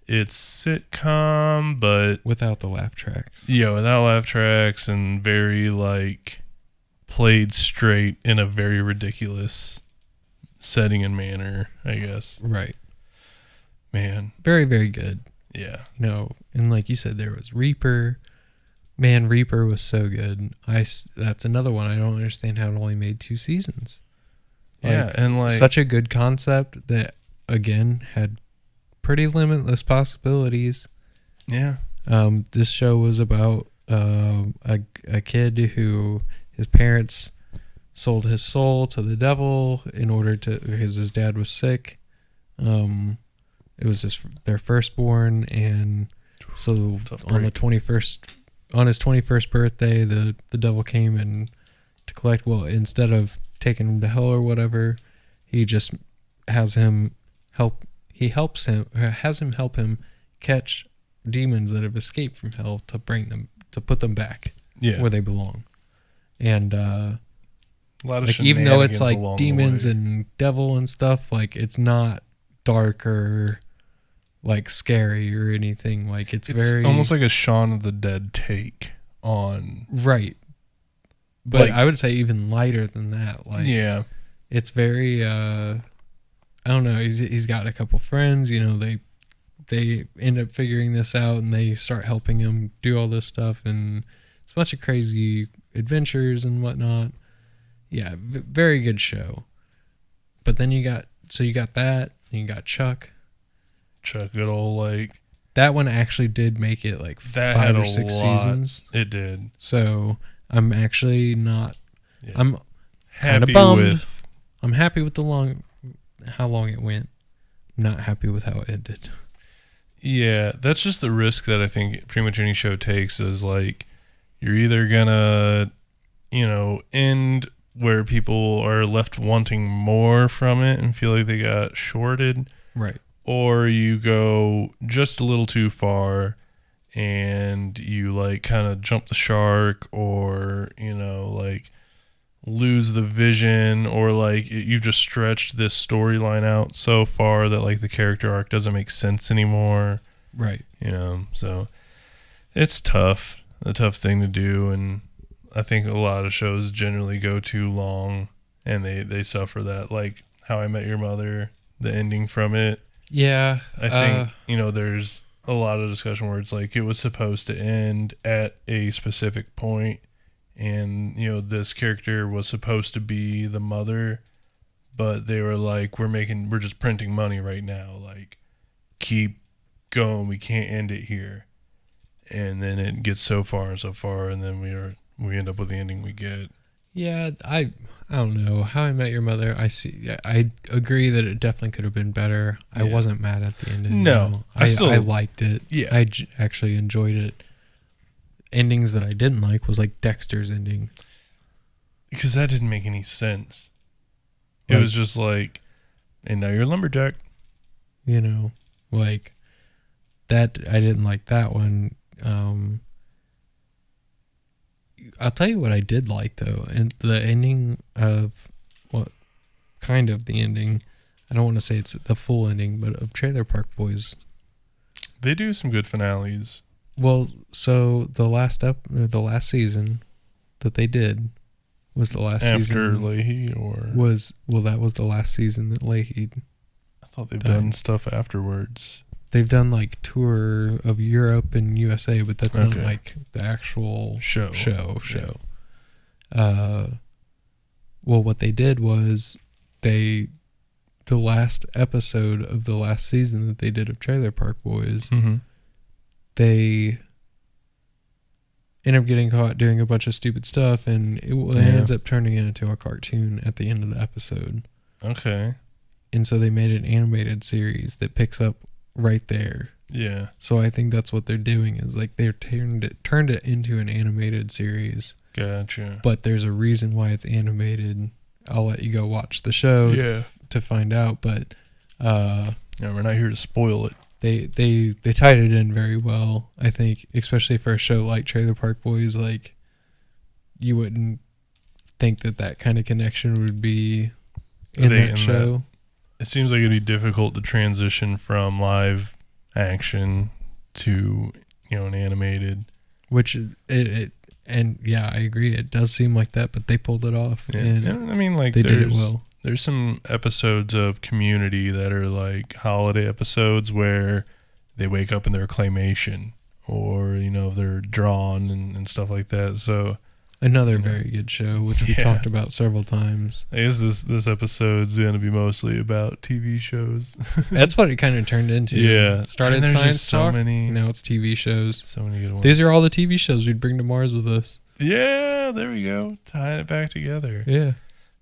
it's sitcom, but without the laugh tracks. Yeah, without laugh tracks and very like played straight in a very ridiculous setting and manner, I guess. Right. Man. Very, very good. Yeah. And like you said, there was Reaper. Man, Reaper was so good. That's another one. I don't understand how it only made 2 seasons. Yeah, and like such a good concept that again had pretty limitless possibilities. Yeah. This show was about a kid who his parents sold his soul to the devil in order to because his dad was sick. It was their firstborn, and so on his 21st birthday, the devil came and to collect. Well, instead of taking him to hell or whatever, he just has him help. He has him help him catch demons that have escaped from hell to put them back where they belong. And a lot of like even though it's like demons and devil and stuff, like it's not dark or like scary or anything. Like it's very almost like a Shaun of the Dead take on right. But like, I would say even lighter than that. Like it's very I don't know. He's got a couple friends. They end up figuring this out and they start helping him do all this stuff, and it's a bunch of crazy adventures and whatnot. Yeah, very good show. But then you got that, and you got Chuck. Good old like that one actually did make it like that 5 or 6 seasons. It did. So I'm actually not. Yeah. I'm happy bummed. I'm happy with how long it went. Not happy with how it ended. Yeah, that's just the risk that I think pretty much any show takes is like you're either gonna, end where people are left wanting more from it and feel like they got shorted. Right. Or you go just a little too far and you like kind of jump the shark, or, like lose the vision, or like you've just stretched this storyline out so far that like the character arc doesn't make sense anymore. Right. So it's tough, a tough thing to do. And I think a lot of shows generally go too long and they suffer that, like How I Met Your Mother, the ending from it. Yeah. I think, there's a lot of discussion where it's like it was supposed to end at a specific point, and this character was supposed to be the mother, but they were like, we're just printing money right now, like keep going, we can't end it here. And then it gets so far and so far, and then we end up with the ending we get. Yeah, I don't know. How I Met Your Mother, I agree that it definitely could have been better. Yeah. I wasn't mad at the ending. No, I liked it. Yeah, I actually enjoyed it. Endings that I didn't like was like Dexter's ending, because that didn't make any sense. It was just like, and now you're a lumberjack. Like that. I didn't like that one. I'll tell you what I did like though, and the ending of the ending. I don't want to say it's the full ending, but of Trailer Park Boys. They do some good finales. Well, so the last season that they did was the last season after Leahy, or that was the last season that Leahy. I thought they've done stuff afterwards. They've done like tour of Europe and USA, but that's not like the actual show. Yeah. Well, what they did was the last episode of the last season that they did of Trailer Park Boys, they end up getting caught doing a bunch of stupid stuff, and it ends up turning into a cartoon at the end of the episode. Okay. And so they made an animated series that picks up right there. Yeah. So I think that's what they're doing, is like they're turned it into an animated series. Gotcha. But there's a reason why it's animated. I'll let you go watch the show to find out, but we're not here to spoil it. They tied it in very well, I think, especially for a show like Trailer Park Boys. Like, you wouldn't think that kind of connection would be in that show. It seems like it'd be difficult to transition from live action to an animated. Which and yeah, I agree. It does seem like that, but they pulled it off. Yeah. And I mean, like they did it well. There's some episodes of Community that are like holiday episodes where they wake up and they're claymation, or they're drawn and stuff like that. So another very good show, which we talked about several times. I guess this episode's going to be mostly about TV shows. That's what it kind of turned into. Yeah. Started science talk. Now it's TV shows. So many good ones. These are all the TV shows we'd bring to Mars with us. Yeah, there we go. Tying it back together. Yeah.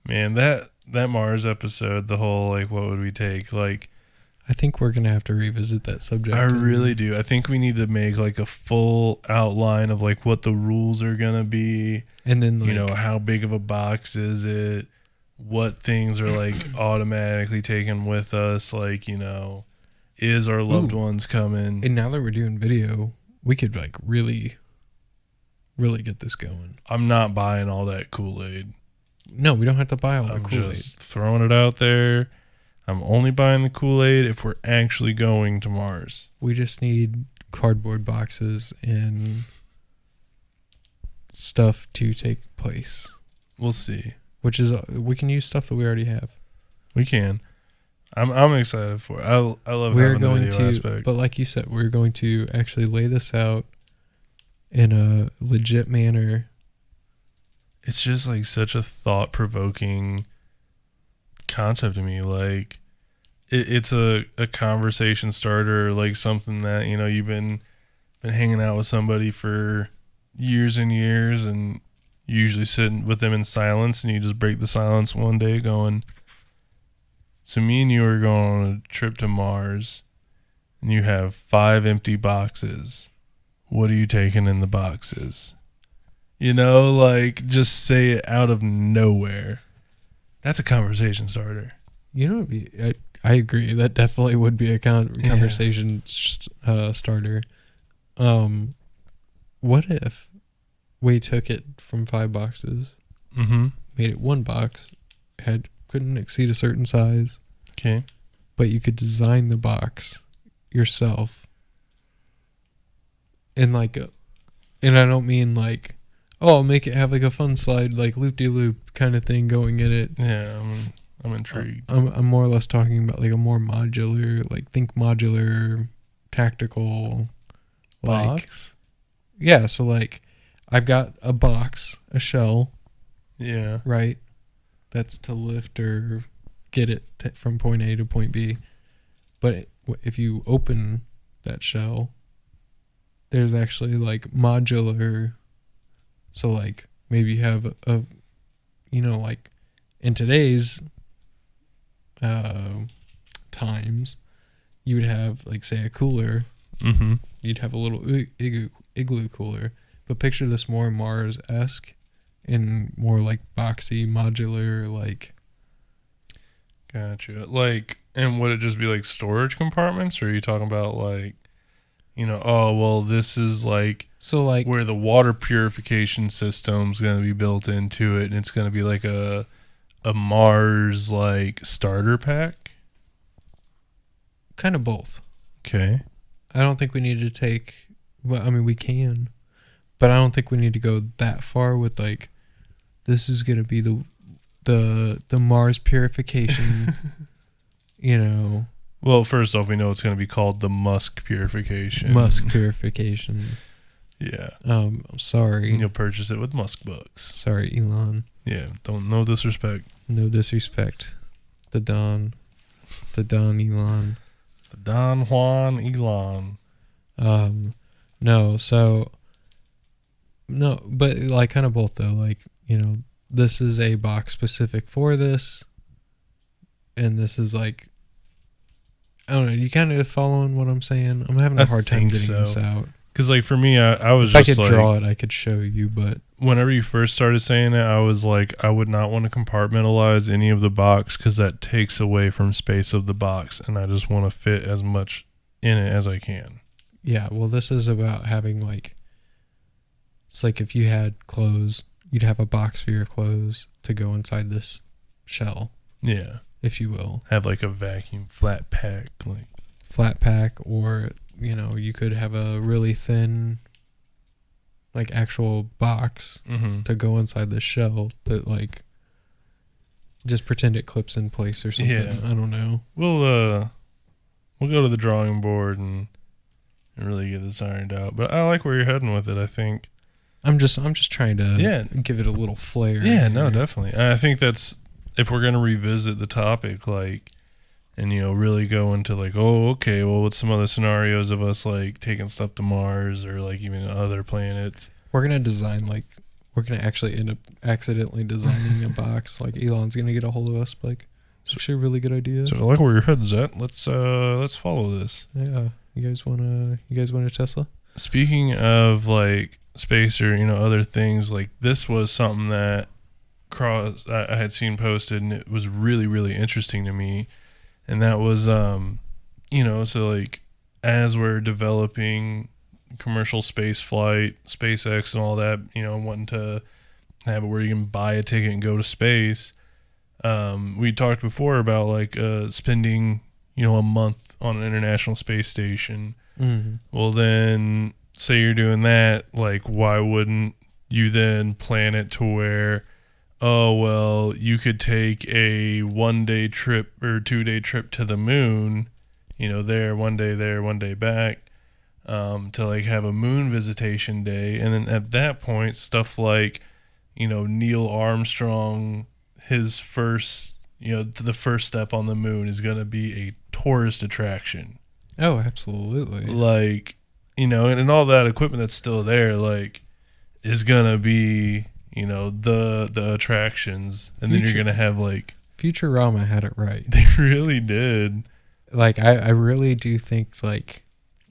Man, that Mars episode, the whole, like, what would we take? Like, I think we're going to have to revisit that subject. I really do. I think we need to make like a full outline of like what the rules are going to be. And then, like, how big of a box is it? What things are like automatically taken with us? Like, is our loved ones coming? And now that we're doing video, we could like really, really get this going. I'm not buying all that Kool-Aid. No, we don't have to buy all the Kool-Aid. I'm just throwing it out there. I'm only buying the Kool-Aid if we're actually going to Mars. We just need cardboard boxes and stuff to take place. We'll see. Which is, we can use stuff that we already have. We can. I'm excited for it. I love having the video aspect. But like you said, we're going to actually lay this out in a legit manner. It's just like such a thought-provoking concept to me. Like, it's a conversation starter, like something that you've been hanging out with somebody for years and years, and you usually sit with them in silence, and you just break the silence one day going, so me and you are going on a trip to Mars, and you have 5 empty boxes. What are you taking in the boxes? Like, just say it out of nowhere. That's a conversation starter. I agree. That definitely would be a conversation starter. What if we took it from 5 boxes? Mm-hmm. made it one box, couldn't exceed a certain size. Okay. But you could design the box yourself. And and I don't mean like, oh, I'll make it have like a fun slide, like loop-de-loop kind of thing going in it. Yeah, I'm intrigued. I'm more or less talking about like a more modular, like think modular, tactical box. Yeah, so like I've got a box, a shell. Yeah. Right. That's to lift or get it from point A to point B. But if you open that shell, there's actually like modular. So like maybe you have like in today's times, you would have like say a cooler. Mm-hmm. You'd have a little igloo cooler. But picture this more Mars-esque and more like boxy, modular, like. Gotcha. Like, and would it just be like storage compartments, or are you talking about like, oh, well, this is like, so like where the water purification system's going to be built into it, and it's going to be like a Mars like starter pack? Kind of both. Okay. I don't think we need to take, well, I mean, we can, but I don't think we need to go that far with like, this is going to be the Mars purification, Well, first off, we know it's going to be called the Musk purification. Musk purification. Yeah. I'm sorry. And you'll purchase it with Musk bucks. Sorry, Elon. Yeah. No disrespect. No disrespect. The Don Elon. The Don Juan Elon. No, but like kind of both though. Like, this is a box specific for this, and this is like, I don't know. You kind of following what I'm saying? I'm having a hard time getting this out. Because like for me, I was if just I could draw it, I could show you. But whenever you first started saying it, I was like, I would not want to compartmentalize any of the box because that takes away from space of the box, and I just want to fit as much in it as I can. Yeah, well, this is about having like, it's like if you had clothes, you'd have a box for your clothes to go inside this shell. Yeah. If you will. Have like a vacuum flat pack. Flat pack, or, you could have a really thin, like actual box to go inside the shell that like, just pretend it clips in place or something. Yeah. I don't know. We'll go to the drawing board and really get this ironed out. But I like where you're heading with it, I think. I'm just trying to give it a little flair. Yeah, no, definitely. I think that's, if we're going to revisit the topic, like, and, really go into like, oh, okay, well, what's some other scenarios of us like taking stuff to Mars or like even other planets? We're going to actually end up accidentally designing a box. Like Elon's going to get a hold of us. Like, it's actually a really good idea. So I like where your head's at. Let's follow this. Yeah. You guys want a Tesla? Speaking of like space or other things, like this was something that I had seen posted, and it was really, really interesting to me. And that was so like as we're developing commercial space flight, SpaceX and all that, wanting to have it where you can buy a ticket and go to space. We talked before about like spending a month on an international space station. Mm-hmm. Well, then say you're doing that, like why wouldn't you then plan it to where, oh, well, you could take a 1-day trip or 2-day trip to the moon, there, 1 day there, 1 day back, to like have a moon visitation day. And then at that point, stuff like, Neil Armstrong, his first, the first step on the moon is going to be a tourist attraction. Oh, absolutely. Like, and all that equipment that's still there, like, is going to be, the attractions. And then you're going to have, like... Futurama had it right. They really did. Like, I really do think, like,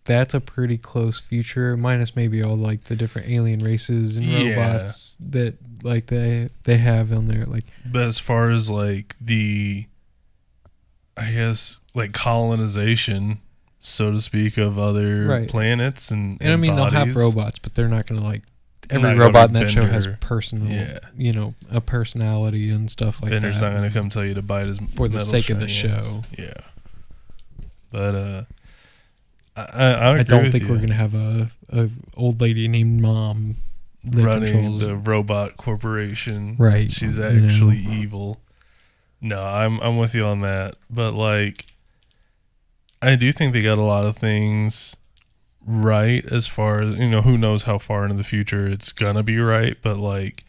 that's a pretty close future, minus maybe all, like, the different alien races and robots that, like, they have on there. Like, but as far as, like, the... I guess, like, colonization, so to speak, of other planets and I mean, bodies. they'll have robots, but they're not going to, like, every robot in that show has personal, a personality and stuff like Bender's that. Bender's not going to come tell you to bite his for the sake of the show. Yeah. But I don't think we're going to have a old lady named Mom that running the robot corporation. Right. She's actually evil. No, I'm with you on that. But like, I do think they got a lot of things right as far as, who knows how far into the future it's gonna be right, but like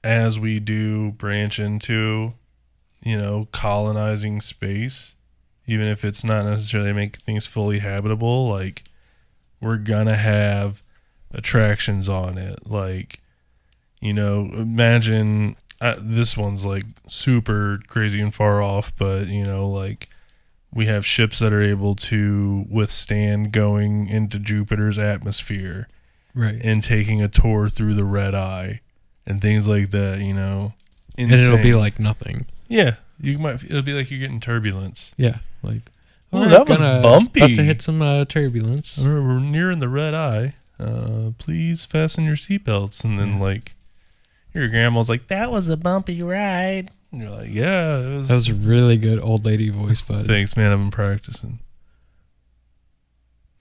as we do branch into colonizing space, even if it's not necessarily make things fully habitable, like we're gonna have attractions on it. Like, imagine this one's like super crazy and far off, but like we have ships that are able to withstand going into Jupiter's atmosphere, right, and taking a tour through the red eye and things like that. And it'll be like nothing. Yeah, it'll be like you're getting turbulence. Yeah, like that was bumpy. About to hit some turbulence. We're nearing the red eye. Please fasten your seatbelts. And then like your grandma's like, "That was a bumpy ride." And you're like, yeah, that was a really good old lady voice, bud. Thanks, man. I've been practicing.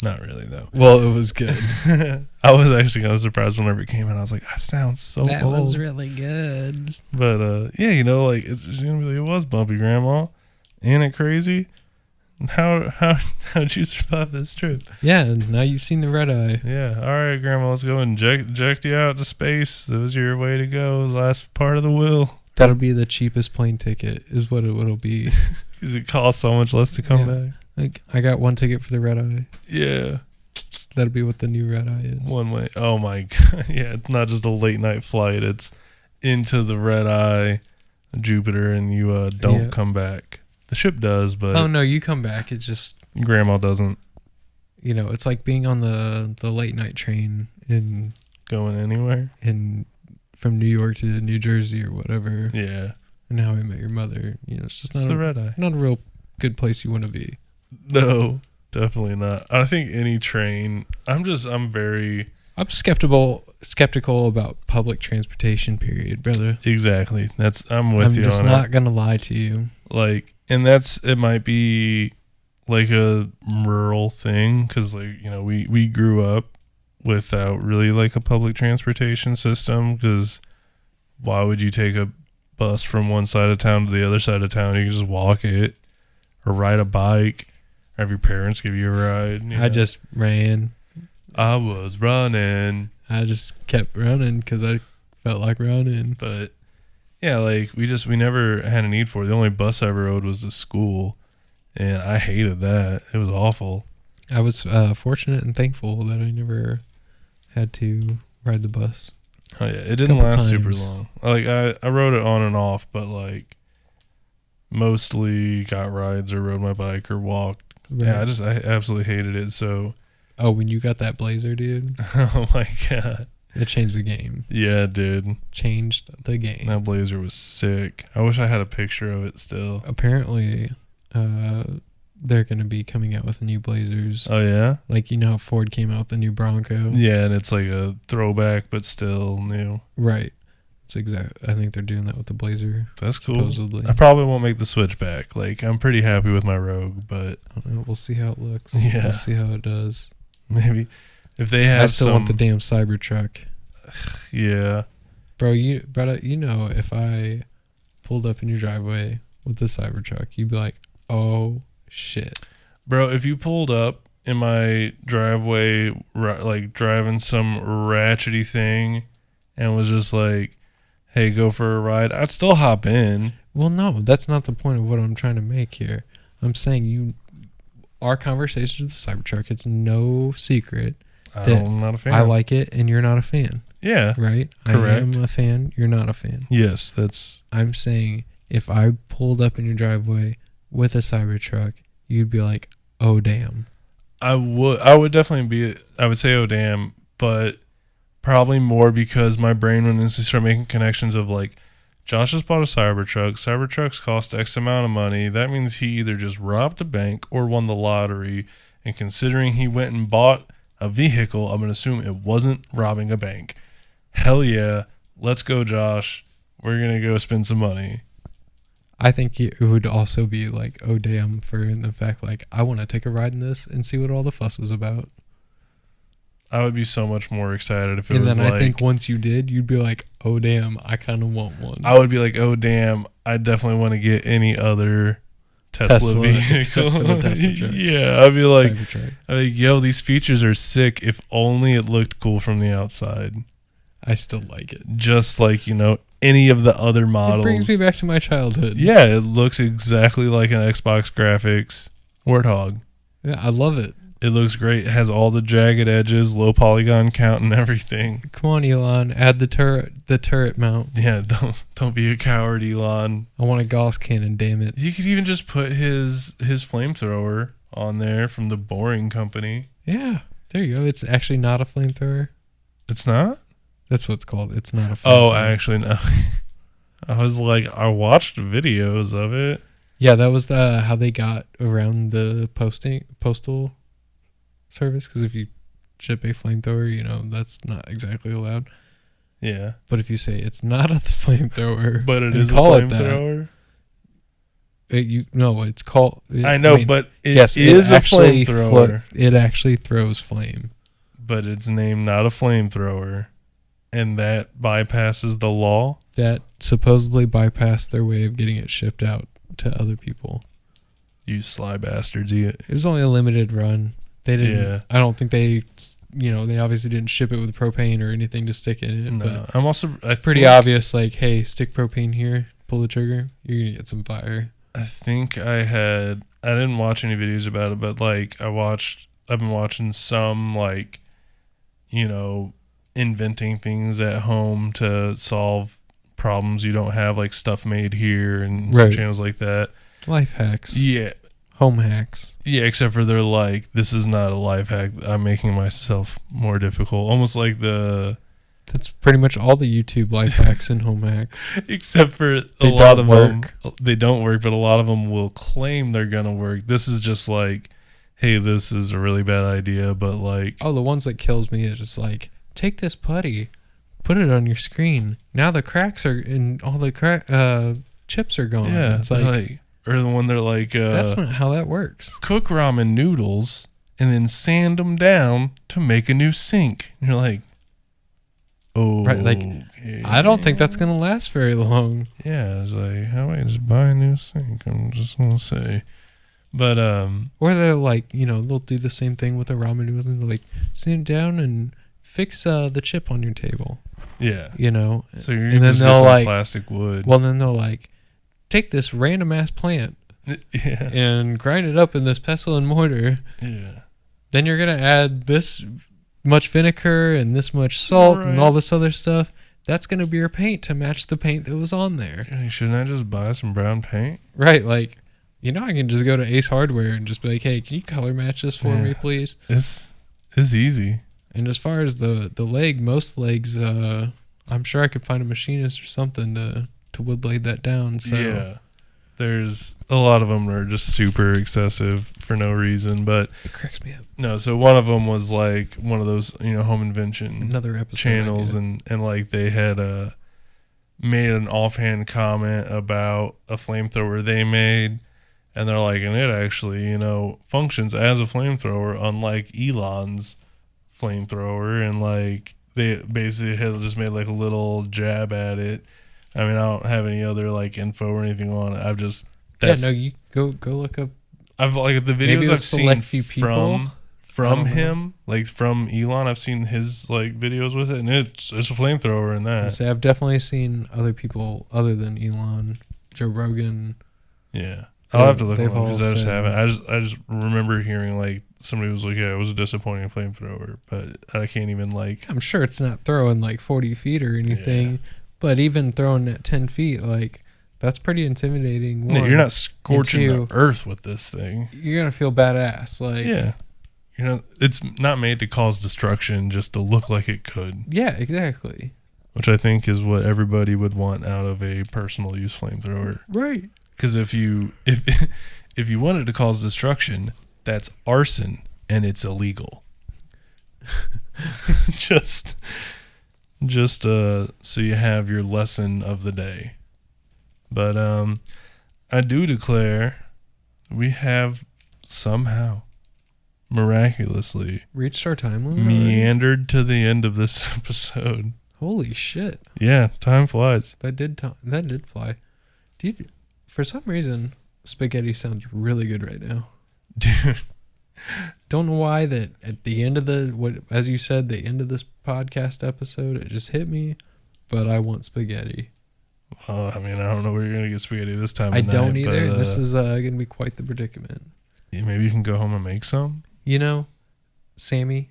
Not really, though. Well, it was good. I was actually kind of surprised whenever it came in. I was like, I sound so old. That was really good. But, yeah, like, it's just going to be like, it was bumpy, Grandma. Ain't it crazy? How'd you survive this trip? Yeah, and now you've seen the red eye. Yeah. All right, Grandma, let's go and eject you out to space. That was your way to go. Last part of the will. That'll be the cheapest plane ticket, is what it'll be. Because it costs so much less to come back. Like, I got one ticket for the red eye. Yeah. That'll be what the new red eye is. One way. Oh my God. Yeah, it's not just a late night flight. It's into the red eye, Jupiter, and you don't come back. The ship does, but... Oh, no, you come back. It's just... Grandma doesn't. It's like being on the late night train in... Going anywhere? From New York to New Jersey or whatever. Yeah. And How I Met Your Mother. It's just the red eye. Not a real good place you want to be. No, definitely not. I think any train. I'm skeptical about public transportation, period, brother. Exactly. I'm with you on it. I'm just not going to lie to you. Like, and it might be like a rural thing because, like, we grew up without really like a public transportation system, because why would you take a bus from one side of town to the other side of town? You can just walk it or ride a bike or have your parents give you a ride. I just ran. I was running. I just kept running because I felt like running. But yeah, like we never had a need for it. The only bus I ever rode was to school, and I hated that. It was awful. I was fortunate and thankful that I never had to ride the bus. Oh yeah, it didn't last super long. Like I rode it on and off, but like mostly got rides or rode my bike or walked. Right. Yeah, I absolutely hated it. So when you got that Blazer, dude. Oh my God. It changed the game. Yeah, dude. Changed the game. That Blazer was sick. I wish I had a picture of it still. Apparently, they're going to be coming out with new Blazers. Oh, yeah? Like, how Ford came out with the new Bronco? Yeah, and it's like a throwback, but still new. Right. It's I think they're doing that with the Blazer. That's cool. Supposedly. I probably won't make the switch back. Like, I'm pretty happy with my Rogue, but... I don't know. We'll see how it looks. Yeah. We'll see how it does. Maybe. If they have I still want the damn Cybertruck. Yeah. Bro, if I pulled up in your driveway with the Cybertruck, you'd be like, oh, shit. Bro, if you pulled up in my driveway, like driving some ratchety thing and was just like, hey, go for a ride, I'd still hop in. Well, no, that's not the point of what I'm trying to make here. I'm saying our conversation with the Cybertruck, it's no secret that I'm not a fan. I like it and you're not a fan. Yeah. Right? Correct. I am a fan. You're not a fan. Yes, I'm saying if I pulled up in your driveway with a Cybertruck, you'd be like, oh, damn. I would definitely I would say, oh, damn, but probably more because my brain would instantly start making connections of like, Josh just bought a Cybertruck. Cybertrucks cost X amount of money. That means he either just robbed a bank or won the lottery. And considering he went and bought a vehicle, I'm going to assume it wasn't robbing a bank. hell yeah, let's go, Josh. We're going to go spend some money. I think it would also be like, oh, damn, for the fact, like, I want to take a ride in this and see what all the fuss is about. I would be so much more excited if it was like... And then I think once you did, you'd be like, oh, damn, I kind of want one. I would be like, oh, damn, I definitely want to get any other Tesla vehicle. Except for the Tesla truck. Yeah, I'd be like, yo, these features are sick. If only it looked cool from the outside. I still like it. Just like, any of the other models. It brings me back to my childhood. Yeah, it looks exactly like an Xbox graphics Warthog. Yeah, I love it. It looks great. It has all the jagged edges, low polygon count, and everything. Come on, Elon, add the turret mount. Yeah, don't be a coward, Elon. I want a Gauss cannon, damn it. You could even just put his flamethrower on there from the Boring Company. Yeah, there you go. It's actually not a flamethrower. It's not? That's what it's called. It's not a flamethrower. Oh, actually, no. I was like, I watched videos of it. Yeah, that was how they got around the postal service, because if you ship a flamethrower, that's not exactly allowed. Yeah. But if you say it's not a flamethrower, but it is a flamethrower. It's called. I know, but it is a flamethrower. It actually throws flame. But it's named not a flamethrower, and that bypasses the law. That supposedly bypassed their way of getting it shipped out to other people. You sly bastards! It was only a limited run. They didn't. Yeah. I don't think they. They obviously didn't ship it with propane or anything to stick in it. No, but it's pretty obvious. Like, hey, stick propane here, pull the trigger, you're gonna get some fire. I think I didn't watch any videos about it, but like I've been watching some like, inventing things at home to solve problems you don't have, like Stuff Made Here and some channels like that. Life hacks. Yeah. Home hacks. Yeah, except for they're like, this is not a life hack. I'm making myself more difficult. Almost like that's pretty much all the YouTube life hacks and home hacks. Except for a lot of them, they don't work, but a lot of them will claim they're going to work. This is just like, hey, this is a really bad idea, but like... Oh, the ones that kills me is just like, take this putty, put it on your screen. Now the cracks are, and all the chips are gone. Yeah, it's like... Or the one they're like... that's not how that works. Cook ramen noodles and then sand them down to make a new sink. And you're like... Oh, right, like, I don't think that's going to last very long. Yeah, I was like, how do I just buy a new sink? I'm just going to say... But or they're like, they'll do the same thing with the ramen noodles. They're like, sand it down and fix the chip on your table. Yeah. So you're and then they'll like plastic wood. Well, then they'll like take this random ass plant and grind it up in this pestle and mortar. Yeah. Then you're gonna add this much vinegar and this much salt and all this other stuff. That's gonna be your paint to match the paint that was on there. Shouldn't I just buy some brown paint? Right, like. I can just go to Ace Hardware and just be like, hey, can you color match this for me, please? It's easy. And as far as the leg, most legs, I'm sure I could find a machinist or something to wood blade that down. So yeah, there's a lot of them are just super excessive for no reason, but it cracks me up. No, so one of them was like one of those home invention channels, and like they had made an offhand comment about a flamethrower they made. And they're like, and it actually, functions as a flamethrower, unlike Elon's flamethrower. And like, they basically had just made like a little jab at it. I mean, I don't have any other like info or anything on it. I've just you go look up. I've like the videos I've seen from him, like from Elon. I've seen his like videos with it, and it's a flamethrower in that. I've definitely seen other people other than Elon, Joe Rogan. Yeah. I'll have to look at it because I just haven't. I just remember hearing like somebody was like, yeah, it was a disappointing flamethrower, but I can't even like... I'm sure it's not throwing like 40 feet or anything, but even throwing at 10 feet, like that's pretty intimidating. Yeah, you're not scorching the earth with this thing. You're going to feel badass. Like, yeah. It's not made to cause destruction, just to look like it could. Yeah, exactly. Which I think is what everybody would want out of a personal use flamethrower. Right. Because if you wanted to cause destruction, that's arson and it's illegal. Just just so you have your lesson of the day. But I do declare we have somehow miraculously reached our time limit. Meandered to the end of this episode. Holy shit! Yeah, time flies. That did fly. Dude, for some reason, spaghetti sounds really good right now. Dude, don't know why that at the end of as you said, the end of this podcast episode, it just hit me. But I want spaghetti. Well, I mean, I don't know where you're gonna get spaghetti this time. I don't either. But, this is gonna be quite the predicament. Yeah, maybe you can go home and make some. You know, Sammy,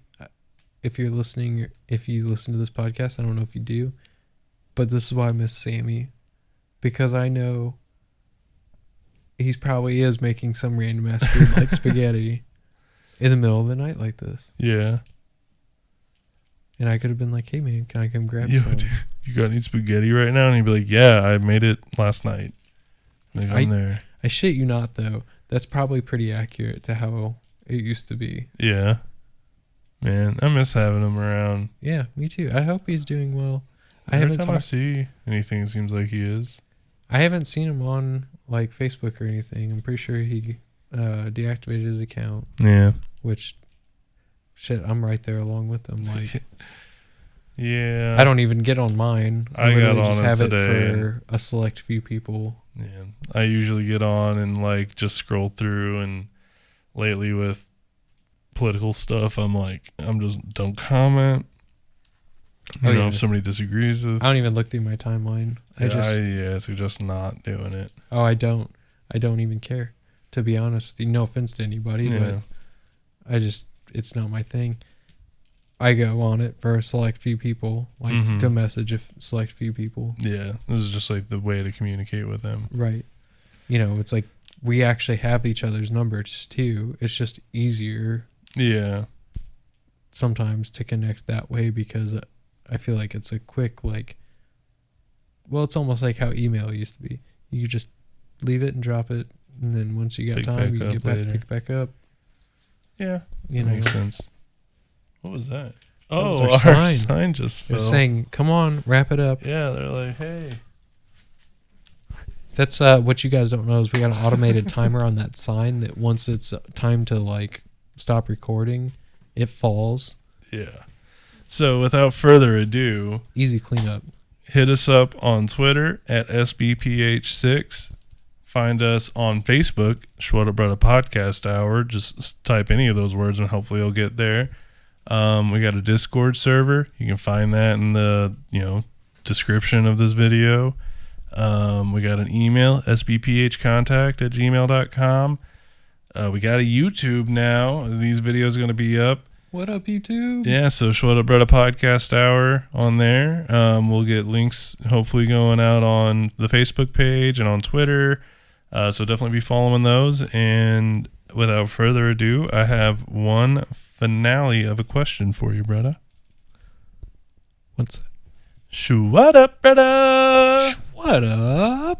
if you listen to this podcast, I don't know if you do, but this is why I miss Sammy, because I know he's probably is making some random ass food like spaghetti in the middle of the night like this. Yeah. And I could have been like, hey man, can I come grab some? Dude, you got any spaghetti right now? And he'd be like, yeah, I made it last night. Like, I'm there. I shit you not though. That's probably pretty accurate to how it used to be. Yeah. Man, I miss having him around. Yeah, me too. I hope he's doing well. Every time I see anything, it seems like he is. I haven't seen him on like Facebook or anything. I'm pretty sure he deactivated his account. Yeah. Which, shit, I'm right there along with him. Like, yeah. I don't even get on mine. I got on just it have today. it for a select few people. Yeah, I usually get on and like just scroll through, and lately with political stuff, I'm just don't comment. You know, if somebody disagrees with, I don't even look through my timeline. I suggest not doing it. Oh, I don't even care, to be honest with you. No offense to anybody, but it's not my thing. I go on it for a select few people, like to message a select few people. Yeah, this is just like the way to communicate with them. Right. You know, it's like we actually have each other's numbers too. It's just easier. Yeah. Sometimes to connect that way because I feel like it's a quick it's almost like how email used to be. You just leave it and drop it, and then once you got time, you pick back up. Yeah, you know, makes sense. What was that? Oh, our sign just fell. They're saying, "Come on, wrap it up." Yeah, they're like, "Hey." That's what you guys don't know is we got an automated timer on that sign that once it's time to stop recording, it falls. Yeah. So without further ado, easy cleanup. Hit us up on Twitter at SBPH6. Find us on Facebook, Shwaddhup Bruddah Podcast Hour. Just type any of those words and hopefully you'll get there. We got a Discord server. You can find that in the description of this video. We got an email, sbphcontact@gmail.com. We got a YouTube now. These videos are going to be up. What up, YouTube? Yeah, so Shwaddhup Bruddah Podcast Hour on there. We'll get links hopefully going out on the Facebook page and on Twitter. So definitely be following those. And without further ado, I have one finale of a question for you, Bruddah. What's that? Shwwaddup, Bruddah! Shwwaddup!